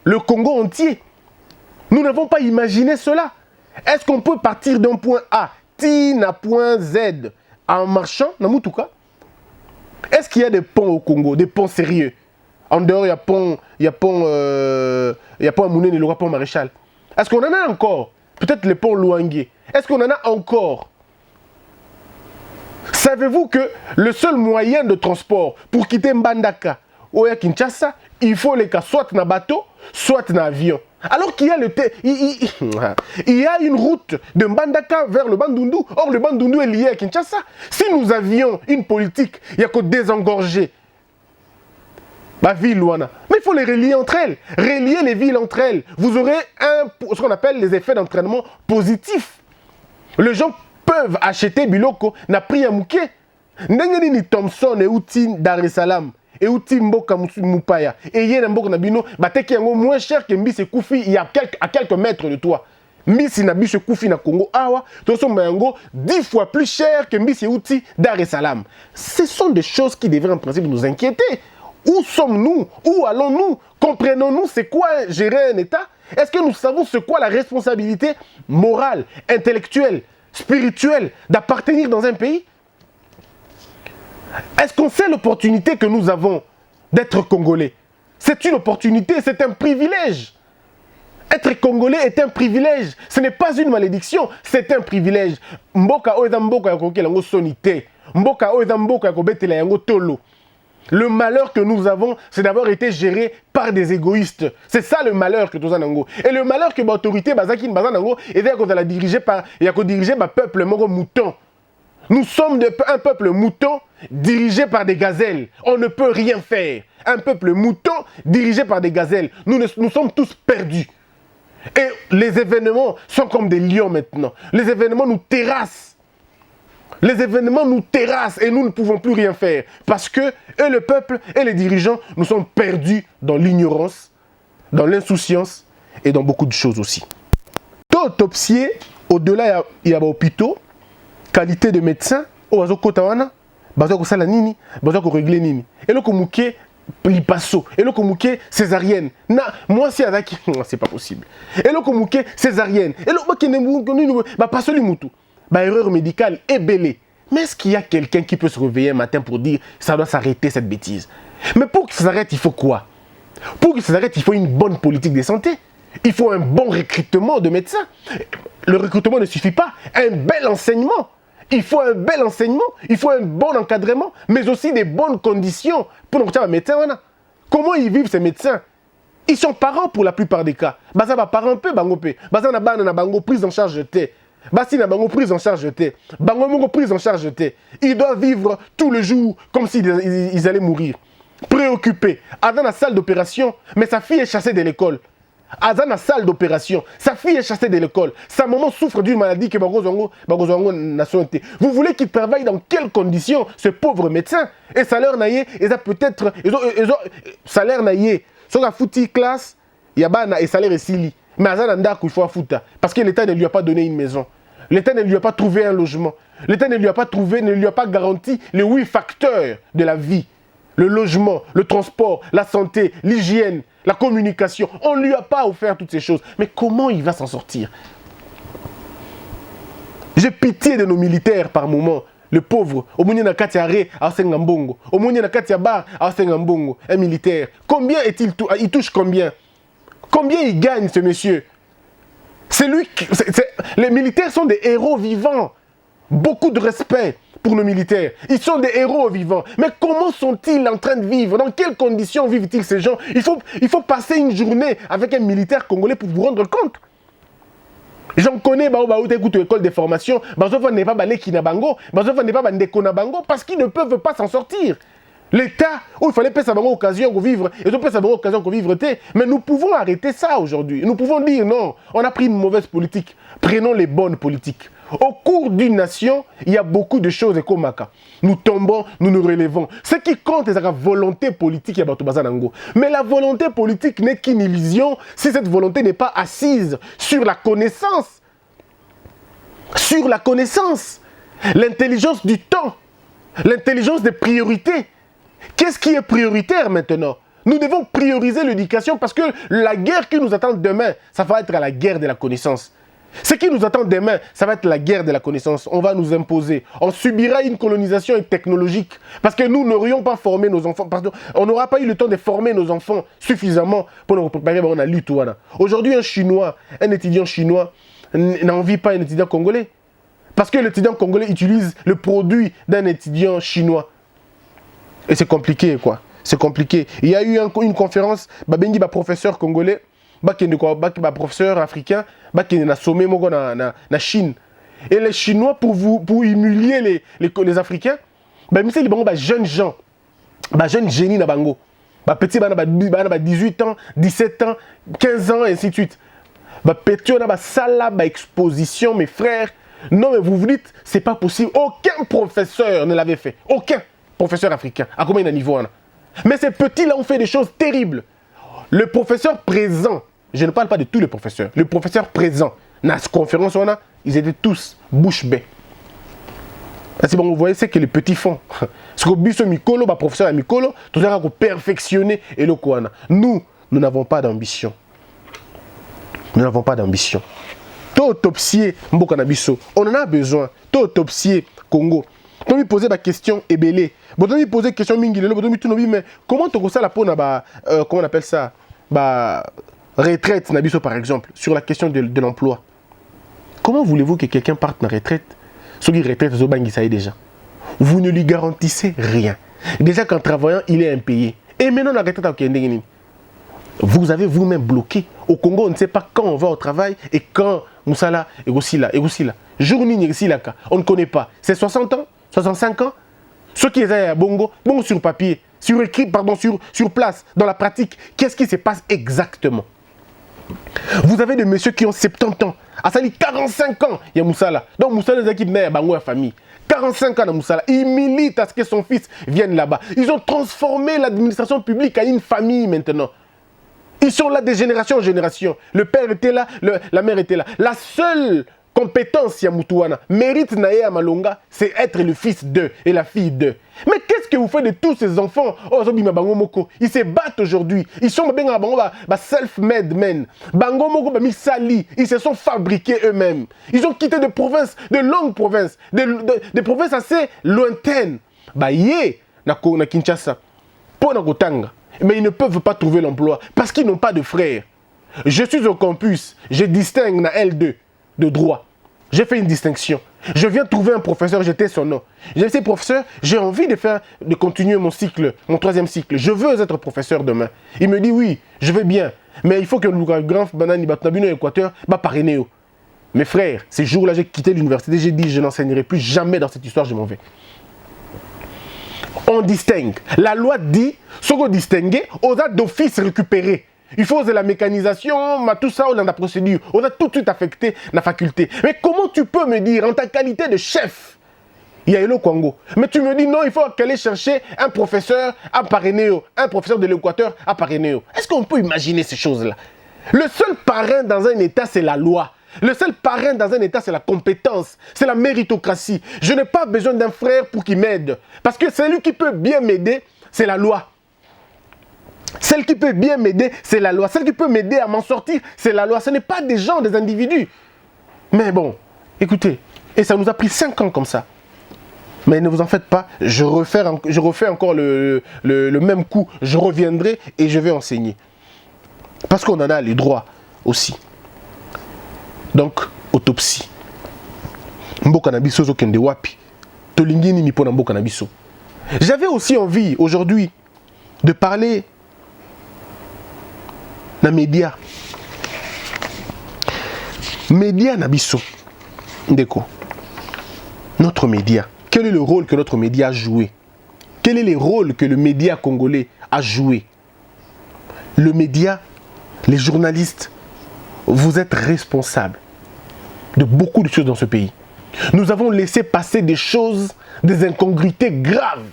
le Congo entier. Nous n'avons pas imaginé cela. Est-ce qu'on peut partir d'un point A à point Z en marchant, Namoutuka? Est-ce qu'il y a des ponts au Congo, des ponts sérieux? En dehors, il y a pont Mounen et le pont Maréchal. Est-ce qu'on en a encore? Peut-être le pont Louangué. Est-ce qu'on en a encore? Savez-vous que le seul moyen de transport pour quitter Mbandaka ou Kinshasa, il faut les cas soit dans bateau, soit dans avion. Alors qu'il y a il y a une route de Mbandaka vers le Bandundu. Or, le Bandundu est lié à Kinshasa. Si nous avions une politique, il n'y a que désengorger la ville Luana. Mais il faut les relier entre elles. Relier les villes entre elles. Vous aurez ce qu'on appelle les effets d'entraînement positifs. Les gens peuvent acheter Biloko na prix à Mouké. Nengeni Thompson et Outi Dar es Salaam. Et Outi Mboka Moupaya. Et Yen Mboka Nabino, bateki yango moins cher que Mbisi Koufi il y a à quelques mètres de toi. Mbisi Nabisi Koufi na Congo Awa, Toso Mayango 10 fois plus cher que Mbisi Outi Dar es Salaam. Ce sont des choses qui devraient en principe nous inquiéter. Où sommes-nous? Où allons-nous? Comprenons-nous c'est quoi gérer un État? Est-ce que nous savons c'est quoi la responsabilité morale, intellectuelle, spirituelle d'appartenir dans un pays? Est-ce qu'on sait l'opportunité que nous avons d'être Congolais? C'est une opportunité, c'est un privilège. Être Congolais est un privilège. Ce n'est pas une malédiction, c'est un privilège. Mboka oeza mboka yakoke lango sonité. Mboka oeza mboka yakobetela yango tolo. Le malheur que nous avons, c'est d'avoir été géré par des égoïstes. C'est ça le malheur que nous avons. Et le malheur que l'autorité Bazakin Bazanango est dirigé par le peuple mouton. Nous sommes un peuple mouton dirigé par des gazelles. On ne peut rien faire. Un peuple mouton dirigé par des gazelles. Nous sommes tous perdus. Et les événements sont comme des lions maintenant. Les événements nous terrassent. Les événements nous terrassent et nous ne pouvons plus rien faire. Parce que et le peuple et les dirigeants, nous sommes perdus dans l'ignorance, dans l'insouciance et dans beaucoup de choses aussi. Tout autopsier, au-delà, il y a des hôpitaux, qualité de médecin, au Kotawana, bazo sala nini, bazo régler nini. Et le komouké lipasso, et le komouké césarienne. Moi si azaki, c'est pas possible. Et le komouké césarienne. Et le bakene ba passo limutu. Ba erreur médicale est belée. Mais est-ce qu'il y a quelqu'un qui peut se réveiller un matin pour dire ça doit s'arrêter cette bêtise? Mais pour que ça s'arrête, il faut quoi? Pour que ça s'arrête, il faut une bonne politique de santé. Il faut un bon recrutement de médecins. Le recrutement ne suffit pas. Un bel enseignement. Il faut un bel enseignement. Il faut un bon encadrement. Mais aussi des bonnes conditions pour nos médecins. Comment ils vivent ces médecins? Ils sont parents pour la plupart des cas. Baza va parents peu bango pe. Baza na bango prise en charge de thé. Basi na bango prise en charge de thé. Bango mongo prise en charge de thé. Ils doivent vivre tout le jour comme s'ils allaient mourir. Préoccupés. Dans la salle d'opération, mais sa fille est chassée de l'école. Dans la salle d'opération, sa fille est chassée de l'école. Sa maman souffre d'une maladie que vous voulez qu'il travaille dans quelles conditions, ce pauvre médecin? Et salaire naïe, ils ont peut-être salaire naïe. Sur la foutie classe, il y a et salaire ici. Mais il faut foutre parce que l'État ne lui a pas donné une maison. L'État ne lui a pas trouvé un logement. L'État ne lui a pas trouvé, ne lui a pas garanti les 8 facteurs de la vie. Le logement, le transport, la santé, l'hygiène, la communication. On ne lui a pas offert toutes ces choses. Mais comment il va s'en sortir? J'ai pitié de nos militaires par moment. Le pauvre, au Mouni na Katiare, à Sengambongo. Au Mouni na Katiabar, à Sengambongo. Un militaire. Combien est-il il touche combien? Combien il gagne ce monsieur? Les militaires sont des héros vivants. Beaucoup de respect pour nos militaires. Ils sont des héros vivants. Mais comment sont-ils en train de vivre? Dans quelles conditions vivent-ils ces gens? Il faut passer une journée avec un militaire congolais pour vous rendre compte. J'en connais, école de formation, parce qu'ils ne peuvent pas s'en sortir. L'État, où il fallait pas savoir occasion de vivre, ils ont pas savoir occasion de vivre. Mais nous pouvons arrêter ça aujourd'hui. Nous pouvons dire non, on a pris une mauvaise politique. Prenons les bonnes politiques. Au cours d'une nation, il y a beaucoup de choses comme ça. Nous tombons, nous nous relevons. Ce qui compte, c'est la volonté politique. Mais la volonté politique n'est qu'une illusion si cette volonté n'est pas assise sur la connaissance. Sur la connaissance. L'intelligence du temps. L'intelligence des priorités. Qu'est-ce qui est prioritaire maintenant? Nous devons prioriser l'éducation parce que la guerre qui nous attend demain, ça va être la guerre de la connaissance. Ce qui nous attend demain, ça va être la guerre de la connaissance. On va nous imposer. On subira une colonisation technologique parce que nous n'aurions pas formé nos enfants. On n'aura pas eu le temps de former nos enfants suffisamment pour nous préparer à la lutte. Aujourd'hui, un étudiant chinois n'envie pas un étudiant congolais. Parce que l'étudiant congolais utilise le produit d'un étudiant chinois. Et c'est compliqué, quoi. C'est compliqué. Il y a eu une conférence, Babengi, professeur congolais, professeur africain, qui est sommet na Chine. Et les Chinois, pour humilier les Africains, jeunes gens, jeunes génies na bango. Petit 18 ans, 17 ans, 15 ans, et ainsi de suite. Petit on a sala exposition, mes frères. Non, mais vous vous dites, c'est pas possible. Aucun professeur ne l'avait fait. Aucun professeur africain. À combien de niveau? Mais ces petits-là ont fait des choses terribles. Le professeur présent, je ne parle pas de tous les professeurs, le professeur présent, dans la conférence, ils étaient tous bouche bée. C'est bon, vous voyez ce que les petits font. Ce que Bisso Mikolo, professeur Mikolo, tout ça pour perfectionner et le Kouana. Nous n'avons pas d'ambition. Nous n'avons pas d'ambition. Tout autopsier Mboka Bisso, on en a besoin. Tout autopsier Congo. Tu me poser la question ébélée. Tu me poser la question mingilelo, mais comment tu ça la peau comment on appelle ça? Retraite Nabiso par exemple, sur la question de l'emploi. Comment voulez-vous que quelqu'un parte en retraite? Ceux qui retraite déjà. Vous ne lui garantissez rien. Déjà qu'en travaillant, il est impayé. Et maintenant la retraite vous avez vous-même bloqué. Au Congo, on ne sait pas quand on va au travail et quand Moussala est aussi là. Journée on ne connaît pas. C'est 60 ans, 65 ans. Ceux qui sont à Bongo, sur papier, sur écrit, sur place, dans la pratique, qu'est-ce qui se passe exactement? Vous avez des messieurs qui ont 70 ans. À Sali, 45 ans, il y a Moussala. Donc Moussala est équipe à Bango à famille. 45 ans dans Moussala. Il milite à ce que son fils vienne là-bas. Ils ont transformé l'administration publique en une famille maintenant. Ils sont là de génération en génération. Le père était là, la mère était là. La seule compétence Yamoutouana, mérite Naé à Malonga, c'est être le fils d'eux et la fille d'eux. Mais qu'est-ce qu'est-ce que vous faites de tous ces enfants? Oh, ils se battent aujourd'hui. Ils sont self-made men. Ils se sont fabriqués eux-mêmes. Ils ont quitté des provinces, de longues provinces, des provinces assez lointaines. Na Kinshasa, mais ils ne peuvent pas trouver l'emploi parce qu'ils n'ont pas de frères. Je suis au campus, je distingue na L2 de droit. J'ai fait une distinction. Je viens trouver un professeur, j'étais son nom. J'ai dit, professeur, j'ai envie de continuer mon cycle, mon 3e cycle. Je veux être professeur demain. Il me dit, oui, je vais bien. Mais il faut que le grand banani batabino Équateur parrainer. Mes frères, ces jours-là, j'ai quitté l'université, j'ai dit, je n'enseignerai plus jamais dans cette histoire, je m'en vais. On distingue. La loi dit, ce qu'on distingue, on a d'office récupéré. Il faut de la mécanisation, tout ça, on a la procédure. On a tout de suite affecté la faculté. Mais comment tu peux me dire, en ta qualité de chef, il y a Elo Congo, mais tu me dis non, il faut qu'elle aille chercher un professeur à Parénéo, un professeur de l'Équateur à Parénéo. Est-ce qu'on peut imaginer ces choses-là? Le seul parrain dans un État, c'est la loi. Le seul parrain dans un État, c'est la compétence, c'est la méritocratie. Je n'ai pas besoin d'un frère pour qu'il m'aide. Parce que celui qui peut bien m'aider, c'est la loi. Celle qui peut bien m'aider, c'est la loi. Celle qui peut m'aider à m'en sortir, c'est la loi. Ce n'est pas des gens, des individus. Mais bon, écoutez, et ça nous a pris 5 ans comme ça. Mais ne vous en faites pas, je refais encore le même coup. Je reviendrai et je vais enseigner. Parce qu'on en a les droits aussi. Donc, autopsie. Mboka na biso zo kende wapi. Tolingi nini pona mboka na biso. J'avais aussi envie aujourd'hui de parler na média. Média na biso. Ndeko. Notre média. Quel est le rôle que notre média a joué? Quel est le rôle que le média congolais a joué? Le média, les journalistes, vous êtes responsables de beaucoup de choses dans ce pays. Nous avons laissé passer des choses, des incongruités graves.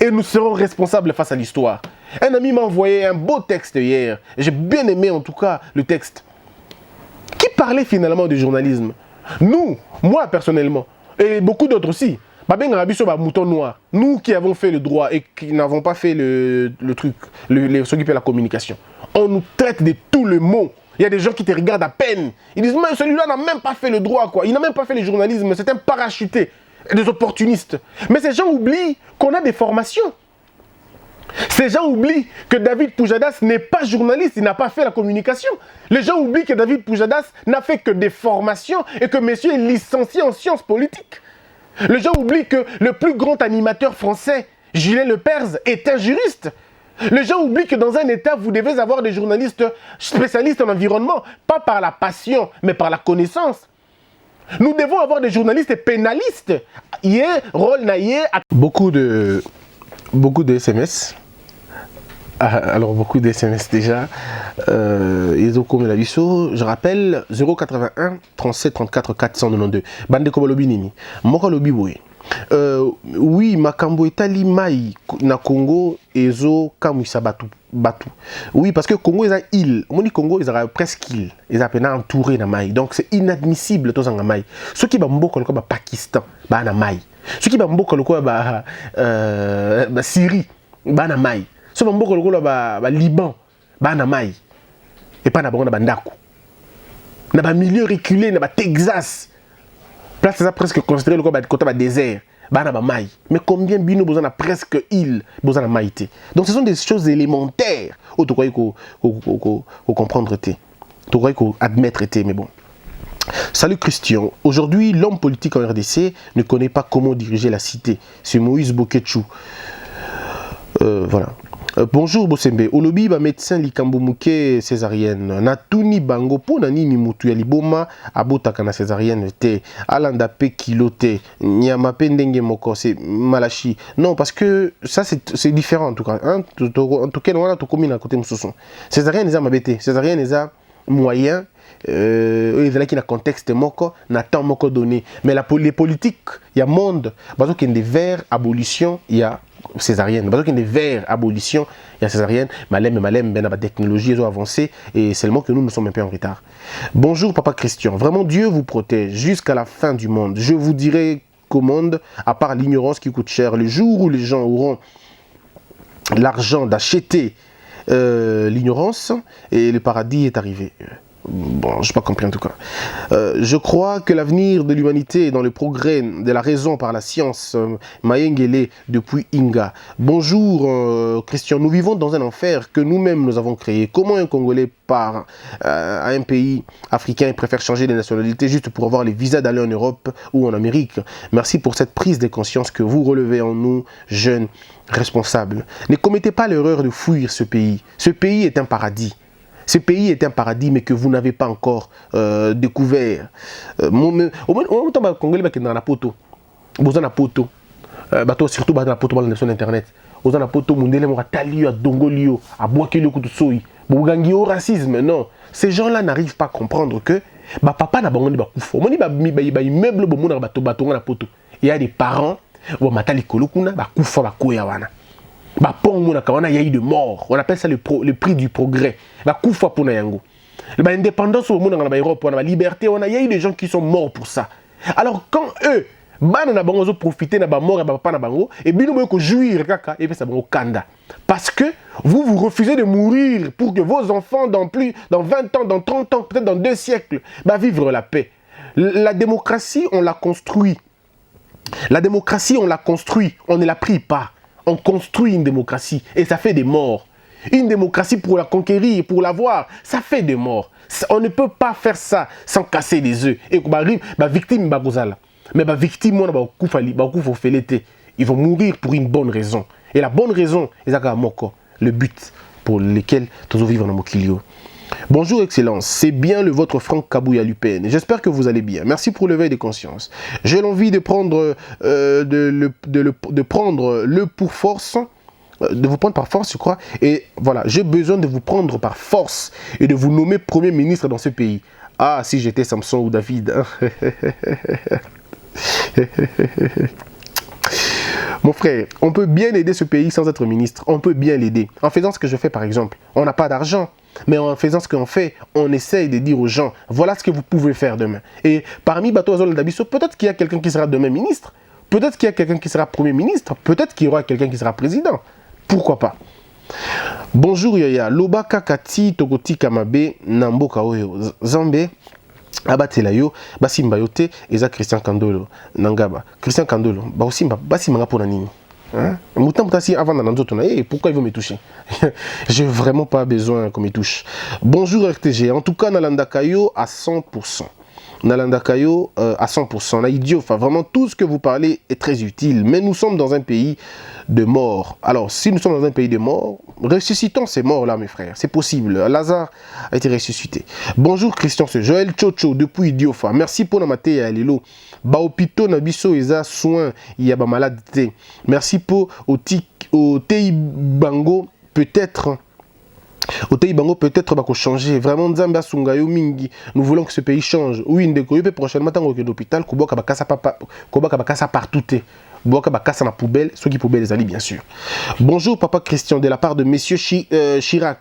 Et nous serons responsables face à l'histoire. Un ami m'a envoyé un beau texte hier. J'ai bien aimé en tout cas le texte. Qui parlait finalement du journalisme? Nous, moi personnellement, et beaucoup d'autres aussi. Mouton noir. Nous qui avons fait le droit et qui n'avons pas fait le truc, s'occuper de la communication. On nous traite de tous les mots. Il y a des gens qui te regardent à peine. Ils disent, mais celui-là n'a même pas fait le droit, quoi. Il n'a même pas fait le journalisme. C'est un parachuté. Des opportunistes. Mais ces gens oublient qu'on a des formations. Ces gens oublient que David Poujadas n'est pas journaliste, il n'a pas fait la communication. Les gens oublient que David Poujadas n'a fait que des formations et que monsieur est licencié en sciences politiques. Les gens oublient que le plus grand animateur français, Julien Lepers, est un juriste. Les gens oublient que dans un État, vous devez avoir des journalistes spécialistes en environnement, pas par la passion, mais par la connaissance. Nous devons avoir des journalistes pénalistes. Beaucoup de SMS. Alors, beaucoup de SMS déjà. Je rappelle 081 37 34 492. Bande Kobalobi Nini. Mokalobi Boy. Oui, Makambo Etali Mai na Congo ezo Kamwisa Batu. Oui, parce que Congo est une île. On dit Congo est presque île. Ils appellent entouré na Mai. Donc c'est inadmissible tous en Mai. Ceux qui bambo comme Pakistan, ba na Mai. Ceux qui bambo comme Syrie, ba na Mai. Ceux qui bambo comme Liban, ba na Mai. Et pas na bango na bandako. Na ba milieu reculé na ba Texas. Place ça presque considéré le côté désert. Mais combien bino besoin a presque île besoin maïté. Donc ce sont des choses élémentaires. Tu crois qu'on comprendre tu crois qu'on admettre mais bon. Salut Christian. Aujourd'hui, l'homme politique en RDC ne connaît pas comment diriger la cité. C'est Moïse Boketchou. Voilà. Bonjour Bosembe. Olobi ba médecin likambo muke césarienne. Natuni bango po nani ni mutu ya liboma abotaka na césarienne te. Alanda pe kilote. Nyama pe ndenge moko c'est malachi. Non parce que ça c'est différent en tout cas. Hein? En tout cas on a tout commis à côté mususu. Césarienne les a mabete. Césarienne les a moyen il y a un contexte moko na temps moko donné mais les politiques il y a monde parce qu'il y a des vers abolition il y a césarienne parce qu'il y a des vers abolition il y a césarienne malem ben la technologie ils ont avancé et seulement que nous sommes un peu en retard. Bonjour papa Christian, vraiment Dieu vous protège jusqu'à la fin du monde. Je vous dirai au monde, à part l'ignorance qui coûte cher. Le jour où les gens auront l'argent d'acheter l'ignorance, et le paradis est arrivé. Bon, je n'ai pas compris en tout cas. Je crois que l'avenir de l'humanité est dans le progrès de la raison par la science. Mayengele depuis Inga. Bonjour Christian, nous vivons dans un enfer que nous-mêmes nous avons créé. Comment un Congolais part à un pays africain et préfère changer de nationalité juste pour avoir les visas d'aller en Europe ou en Amérique? Merci pour cette prise de conscience que vous relevez en nous, jeunes responsables. Ne commettez pas l'erreur de fuir ce pays. Ce pays est un paradis. Ce pays est un paradis, mais que vous n'avez pas encore découvert. Au moins, les Congolais qui sont dans la poto, vous en avez poto, surtout dans la poto sur Internet. Vous en avez poto, vous avez talio, à dongolio, à boakelo kutusoi, vous au racisme. Non, ces gens-là n'arrivent pas à comprendre que papa n'a pas de bakoufo. Au moins, il meuble bon na bato na poto. Il y a des parents, bon matali kolokuna, bakufa bakoya wana. Il y a eu de mort. On appelle ça le prix du progrès. L'indépendance au monde, la liberté, il y a eu des gens qui sont morts pour ça. Alors quand eux, ils profité de la mort et bien nous jouir parce que vous refusez de mourir pour que vos enfants dans 20 ans, dans 30 ans, peut-être dans 2 siècles, vivre la paix. La démocratie, on l'a construit. La démocratie, on l'a construit. On ne l'a pris pas. On construit une démocratie et ça fait des morts. Une démocratie pour la conquérir, pour l'avoir, ça fait des morts. On ne peut pas faire ça sans casser les œufs. Et la victime, mais la victime, ils vont mourir pour une bonne raison. Et la bonne raison, c'est le but pour lequel nous vivons dans Mokilio. Bonjour Excellence, c'est bien le vôtre Franck Kabouya Lupin. J'espère que vous allez bien. Merci pour l'éveil des consciences. J'ai l'envie de prendre de prendre le pour force, de vous prendre par force, je crois. Et voilà, j'ai besoin de vous prendre par force et de vous nommer Premier ministre dans ce pays. Ah, si j'étais Samson ou David. Mon frère, on peut bien aider ce pays sans être ministre. On peut bien l'aider. En faisant ce que je fais par exemple. On n'a pas d'argent. Mais en faisant ce qu'on fait, on essaye de dire aux gens, voilà ce que vous pouvez faire demain. Et parmi Bato Azol Dabiso, peut-être qu'il y a quelqu'un qui sera demain ministre. Peut-être qu'il y a quelqu'un qui sera Premier ministre. Peut-être qu'il y aura quelqu'un qui sera président. Pourquoi pas? Bonjour Yaya. Loba Kakati Tokoti Kamabe Namboka Oyo. Zambe. Abatela yo basimba yote eza Christian Kandolo Nangaba. Christian Kandolo basimba pour nini? Pourquoi il veut me toucher? J'ai vraiment pas besoin qu'on me touche. Bonjour RTG. En tout cas, Nalanda Kayo à 100%. Nalanda Kayo à 100%. La idiot, enfin, vraiment tout ce que vous parlez est très utile. Mais nous sommes dans un pays de morts. Alors, si nous sommes dans un pays de morts, ressuscitons ces morts-là, mes frères. C'est possible. Lazare a été ressuscité. Bonjour Christian, c'est Joël Chocho depuis Idiofa. Merci pour la maté et Alelo. Baopito Nabiso Eza soin y a ba maladité. Merci pour au Tei Bango peut-être. Au Tei Bango peut-être va changer. Vraiment Nzamba Sungayo Mingi. Nous voulons que ce pays change. Oui, ndeko peut prochainement tango que l'hôpital Koboka bakasa papa Koboka bakasa partout. Boka bakasa na poubelle, ceux qui poubelle les alliés bien sûr. Bonjour papa Christian de la part de messieurs Chirac,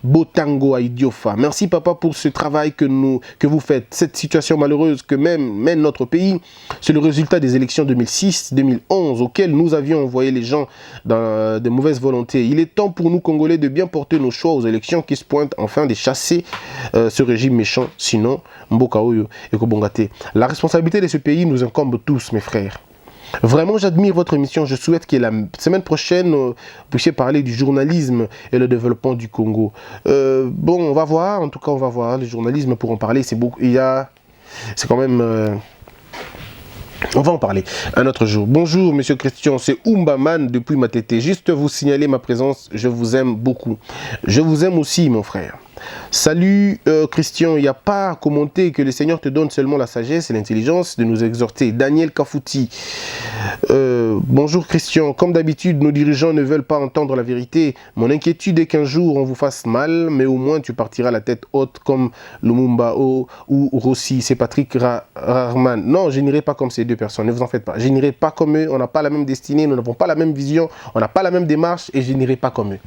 Botango à Idiofa. Merci papa pour ce travail que vous faites. Cette situation malheureuse que mène notre pays, c'est le résultat des élections 2006-2011 auxquelles nous avions envoyé les gens dans de mauvaises volontés. Il est temps pour nous Congolais de bien porter nos choix aux élections qui se pointent enfin de chasser ce régime méchant. Sinon, Mboka Oyo et Kobongate. La responsabilité de ce pays nous incombe tous mes frères. Vraiment, j'admire votre émission. Je souhaite que la semaine prochaine, vous puissiez parler du journalisme et le développement du Congo. Bon, on va voir. En tout cas, on va voir. Le journalisme, pour en parler, c'est beaucoup. C'est quand même... On va en parler un autre jour. Bonjour, monsieur Christian. C'est Umbaman depuis Matete. Juste vous signaler ma présence. Je vous aime beaucoup. Je vous aime aussi, mon frère. Salut Christian, il n'y a pas à commenter que le Seigneur te donne seulement la sagesse et l'intelligence de nous exhorter. Daniel Kafouti. Bonjour Christian, comme d'habitude nos dirigeants ne veulent pas entendre la vérité. Mon inquiétude est qu'un jour on vous fasse mal, mais au moins tu partiras la tête haute comme Lumumba ou Rossi. C'est Patrick Rarman. Non, je n'irai pas comme ces deux personnes, ne vous en faites pas. Je n'irai pas comme eux, on n'a pas la même destinée, nous n'avons pas la même vision, on n'a pas la même démarche et je n'irai pas comme eux.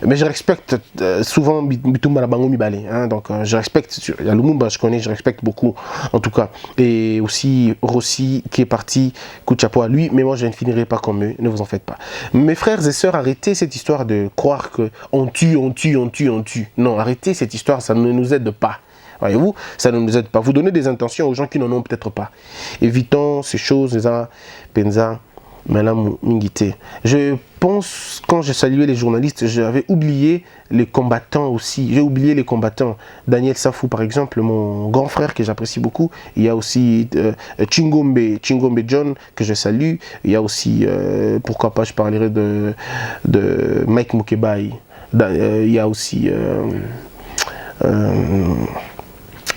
Mais je respecte souvent Bitumba Bango Mibale. Hein, donc je respecte, il y a Lumumba, je connais, je respecte beaucoup en tout cas. Et aussi Rossi qui est parti, coup de chapeau à lui, mais moi je ne finirai pas comme eux, ne vous en faites pas. Mes frères et sœurs, arrêtez cette histoire de croire qu'on tue, on tue, on tue, on tue. Non, arrêtez cette histoire, ça ne nous aide pas. Voyez-vous, ça ne nous aide pas. Vous donnez des intentions aux gens qui n'en ont peut-être pas. Évitons ces choses, Penza, Madame Mingité. Je pense, quand je saluais les journalistes, j'avais oublié les combattants aussi. J'ai oublié les combattants. Daniel Safou, par exemple, mon grand frère que j'apprécie beaucoup. Il y a aussi Chingombe John, que je salue. Il y a aussi, pourquoi pas, je parlerai de Mike Mukebai. Il y a aussi...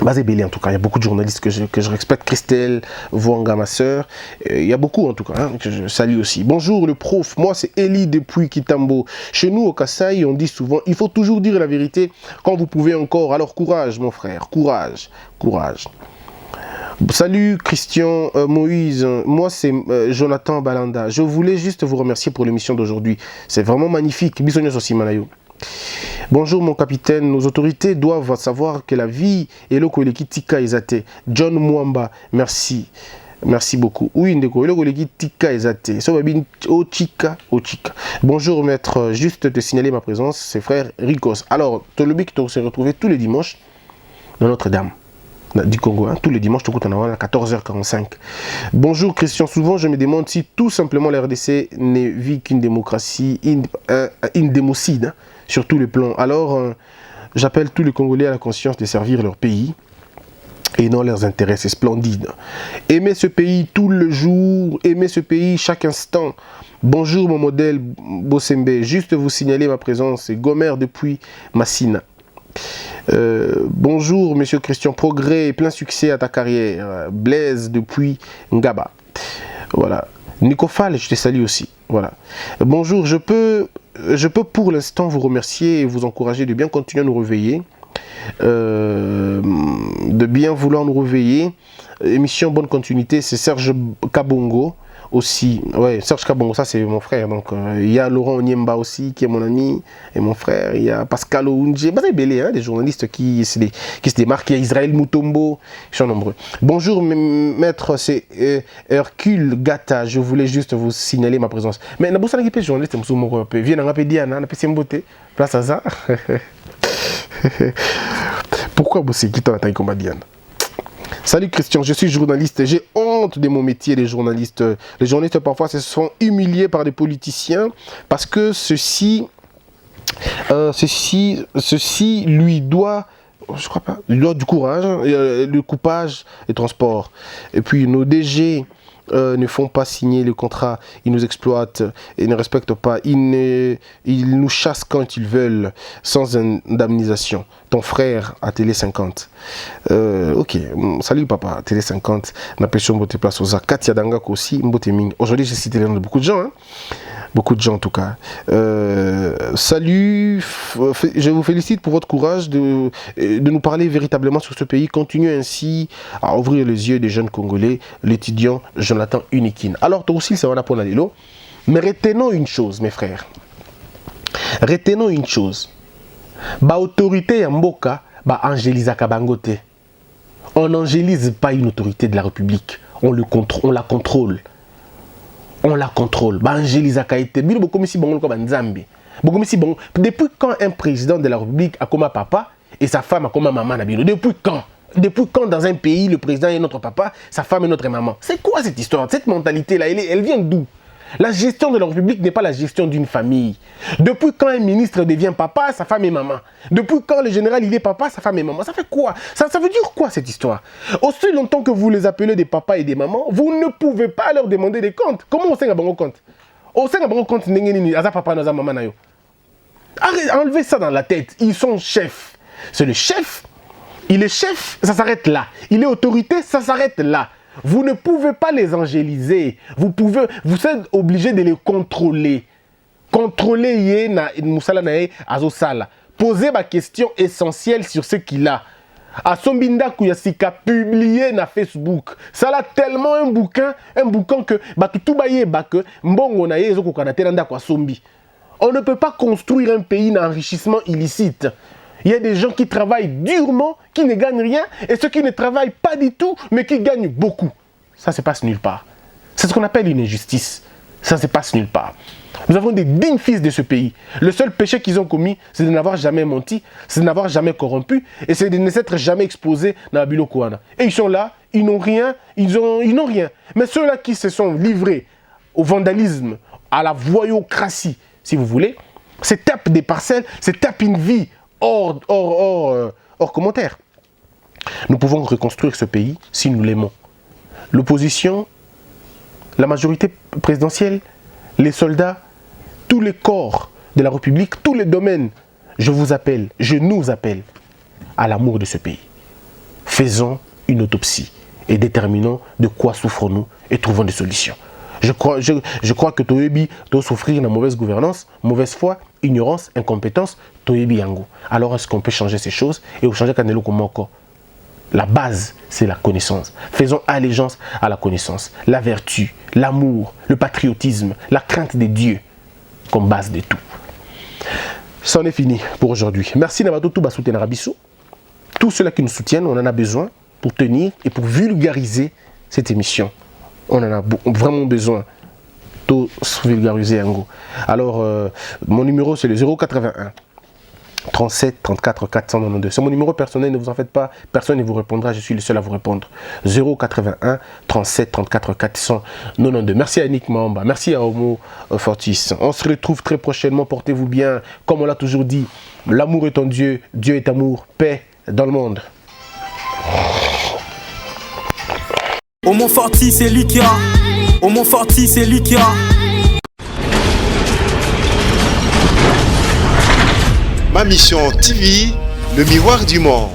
Bazé en tout cas, il y a beaucoup de journalistes que je respecte. Christelle Vouanga, ma soeur. Il y a beaucoup en tout cas, hein, que je salue aussi. Bonjour le prof, moi c'est Eli depuis Kitambo. Chez nous au Kasaï, on dit souvent, il faut toujours dire la vérité quand vous pouvez encore. Alors courage mon frère, courage, courage. Salut Christian Moïse, moi c'est Jonathan Balanda. Je voulais juste vous remercier pour l'émission d'aujourd'hui. C'est vraiment magnifique. Bisognos aussi Manayo. Bonjour mon capitaine, nos autorités doivent savoir que la vie est le koleki tika ezate. John Mwamba, merci. Merci beaucoup. Oui, ndeko, le koleki tika ezate. So babin ochika. Bonjour maître, juste te signaler ma présence, c'est frère Ricos. Alors, Tolobik se retrouver tous les dimanches dans Notre-Dame du Congo, hein, tous les dimanches, à 14h45. Bonjour Christian, souvent je me demande si tout simplement la RDC n'est vit qu'une démocratie, une démocide, hein, sur tous les plans. Alors, j'appelle tous les Congolais à la conscience de servir leur pays et non leurs intérêts, c'est splendide. Aimer ce pays tout le jour, aimer ce pays chaque instant. Bonjour mon modèle Bossembe, juste vous signaler ma présence, c'est Gomer depuis Massina. Bonjour monsieur Christian, progrès et plein succès à ta carrière. Blaise depuis Ngaba. Voilà. Nicofal, je te salue aussi. Voilà. Bonjour, je peux pour l'instant vous remercier et vous encourager de bien continuer à nous réveiller. De bien vouloir nous réveiller. Émission Bonne Continuité, c'est Serge Kabongo. Aussi, ouais, Serge Kabongo, ça c'est mon frère. Donc, il y a Laurent Onyemba aussi, qui est mon ami et mon frère. Il y a Pascal Ounje, bah, belé, hein, des journalistes qui se démarquent. Il y a Israël Mutombo, ils sont nombreux. Bonjour, maître, c'est Hercule Gata. Je voulais juste vous signaler ma présence. Mais n'a pas de journaliste, viens dans la Diana, n'a pas de beauté, place à ça. Pourquoi vous êtes quitté en tant que Diana? Salut Christian, je suis journaliste, j'ai honte de mon métier les journalistes. Les journalistes parfois se sont humiliés par des politiciens parce que ceci lui doit, je crois pas, lui doit du courage, le coupage et transport. Et puis nos DG ne font pas signer le contrat, ils nous exploitent et ne respectent pas, ils nous chassent quand ils veulent, sans indemnisation. Ton frère à Télé 50. Ok, salut papa, Télé 50, n'appelle Mbote Place aux Katia Dangak aussi, Mbote Ming. Aujourd'hui j'ai cité les noms de beaucoup de gens, hein. Beaucoup de gens en tout cas. Salut, je vous félicite pour votre courage de nous parler véritablement sur ce pays. Continuez ainsi à ouvrir les yeux des jeunes Congolais, l'étudiant Jonathan Unikin. Alors, toi aussi, ça va pour l'alilo. Mais retenons une chose, mes frères. Retenons une chose. Ba autorité ya mboka, ba angélisa kabangote. On n'angélise pas une autorité de la République. On la contrôle. On la contrôle. Depuis quand un président de la République a comme papa et sa femme a comme maman? Depuis quand? Depuis quand dans un pays le président est notre papa, sa femme est notre maman? C'est quoi cette histoire? Cette mentalité-là, elle vient d'où? La gestion de la République n'est pas la gestion d'une famille. Depuis quand un ministre devient papa, sa femme est maman? Depuis quand le général il est papa, sa femme est maman? Ça fait quoi? Ça veut dire quoi cette histoire? Aussi longtemps que vous les appelez des papas et des mamans, vous ne pouvez pas leur demander des comptes. Comment on sait un bon compte? On sait un bon compte, papa, maman. Enlevez ça dans la tête. Ils sont chefs. C'est le chef. Il est chef, ça s'arrête là. Il est autorité, ça s'arrête là. Vous ne pouvez pas les angéliser. Vous êtes obligé de les contrôler. Contrôler yé na musala na azosala. Posez ma question essentielle sur ce qu'il a. Asombinda Kuyasika publié na Facebook. Ça a tellement un bouquin que tout baye que mbongo na ye ezoko kanatela nda kwa sombi. On ne peut pas construire un pays d'enrichissement illicite. Il y a des gens qui travaillent durement, qui ne gagnent rien, et ceux qui ne travaillent pas du tout, mais qui gagnent beaucoup. Ça se passe nulle part. C'est ce qu'on appelle une injustice. Ça se passe nulle part. Nous avons des dignes fils de ce pays. Le seul péché qu'ils ont commis, c'est de n'avoir jamais menti, c'est de n'avoir jamais corrompu, et c'est de ne s'être jamais exposés dans la Bilokouana. Et ils sont là, ils n'ont rien, ils n'ont rien. Mais ceux-là qui se sont livrés au vandalisme, à la voyocratie, si vous voulez, se tapent des parcelles, se tapent une vie hors commentaire. Nous pouvons reconstruire ce pays si nous l'aimons. L'opposition, la majorité présidentielle, les soldats, tous les corps de la République, tous les domaines, je nous appelle à l'amour de ce pays. Faisons une autopsie et déterminons de quoi souffrons-nous et trouvons des solutions. Je crois que Toyebi doit souffrir de mauvaise gouvernance, mauvaise foi, ignorance, incompétence, Toyebi Yango. Alors est-ce qu'on peut changer ces choses et changer Kanelo Komoko? La base, c'est la connaissance. Faisons allégeance à la connaissance, la vertu, l'amour, le patriotisme, la crainte des dieux comme base de tout. C'en est fini pour aujourd'hui. Merci Nabatotou Basouté Narabiso. Tous ceux-là qui nous soutiennent, on en a besoin pour tenir et pour vulgariser cette émission. On en a vraiment besoin de vulgariser Yango. Alors, mon numéro, c'est le 081 37 34 492. C'est mon numéro personnel, ne vous en faites pas. Personne ne vous répondra, je suis le seul à vous répondre. 081 37 34 492. Merci à Nick Mamba, merci à Homo Fortis. On se retrouve très prochainement, portez-vous bien. Comme on l'a toujours dit, l'amour est en Dieu, Dieu est amour, paix dans le monde. Homo Fortis, c'est lui qui a. Homo Fortis, c'est lui qui a. Ma mission TV, le miroir du monde.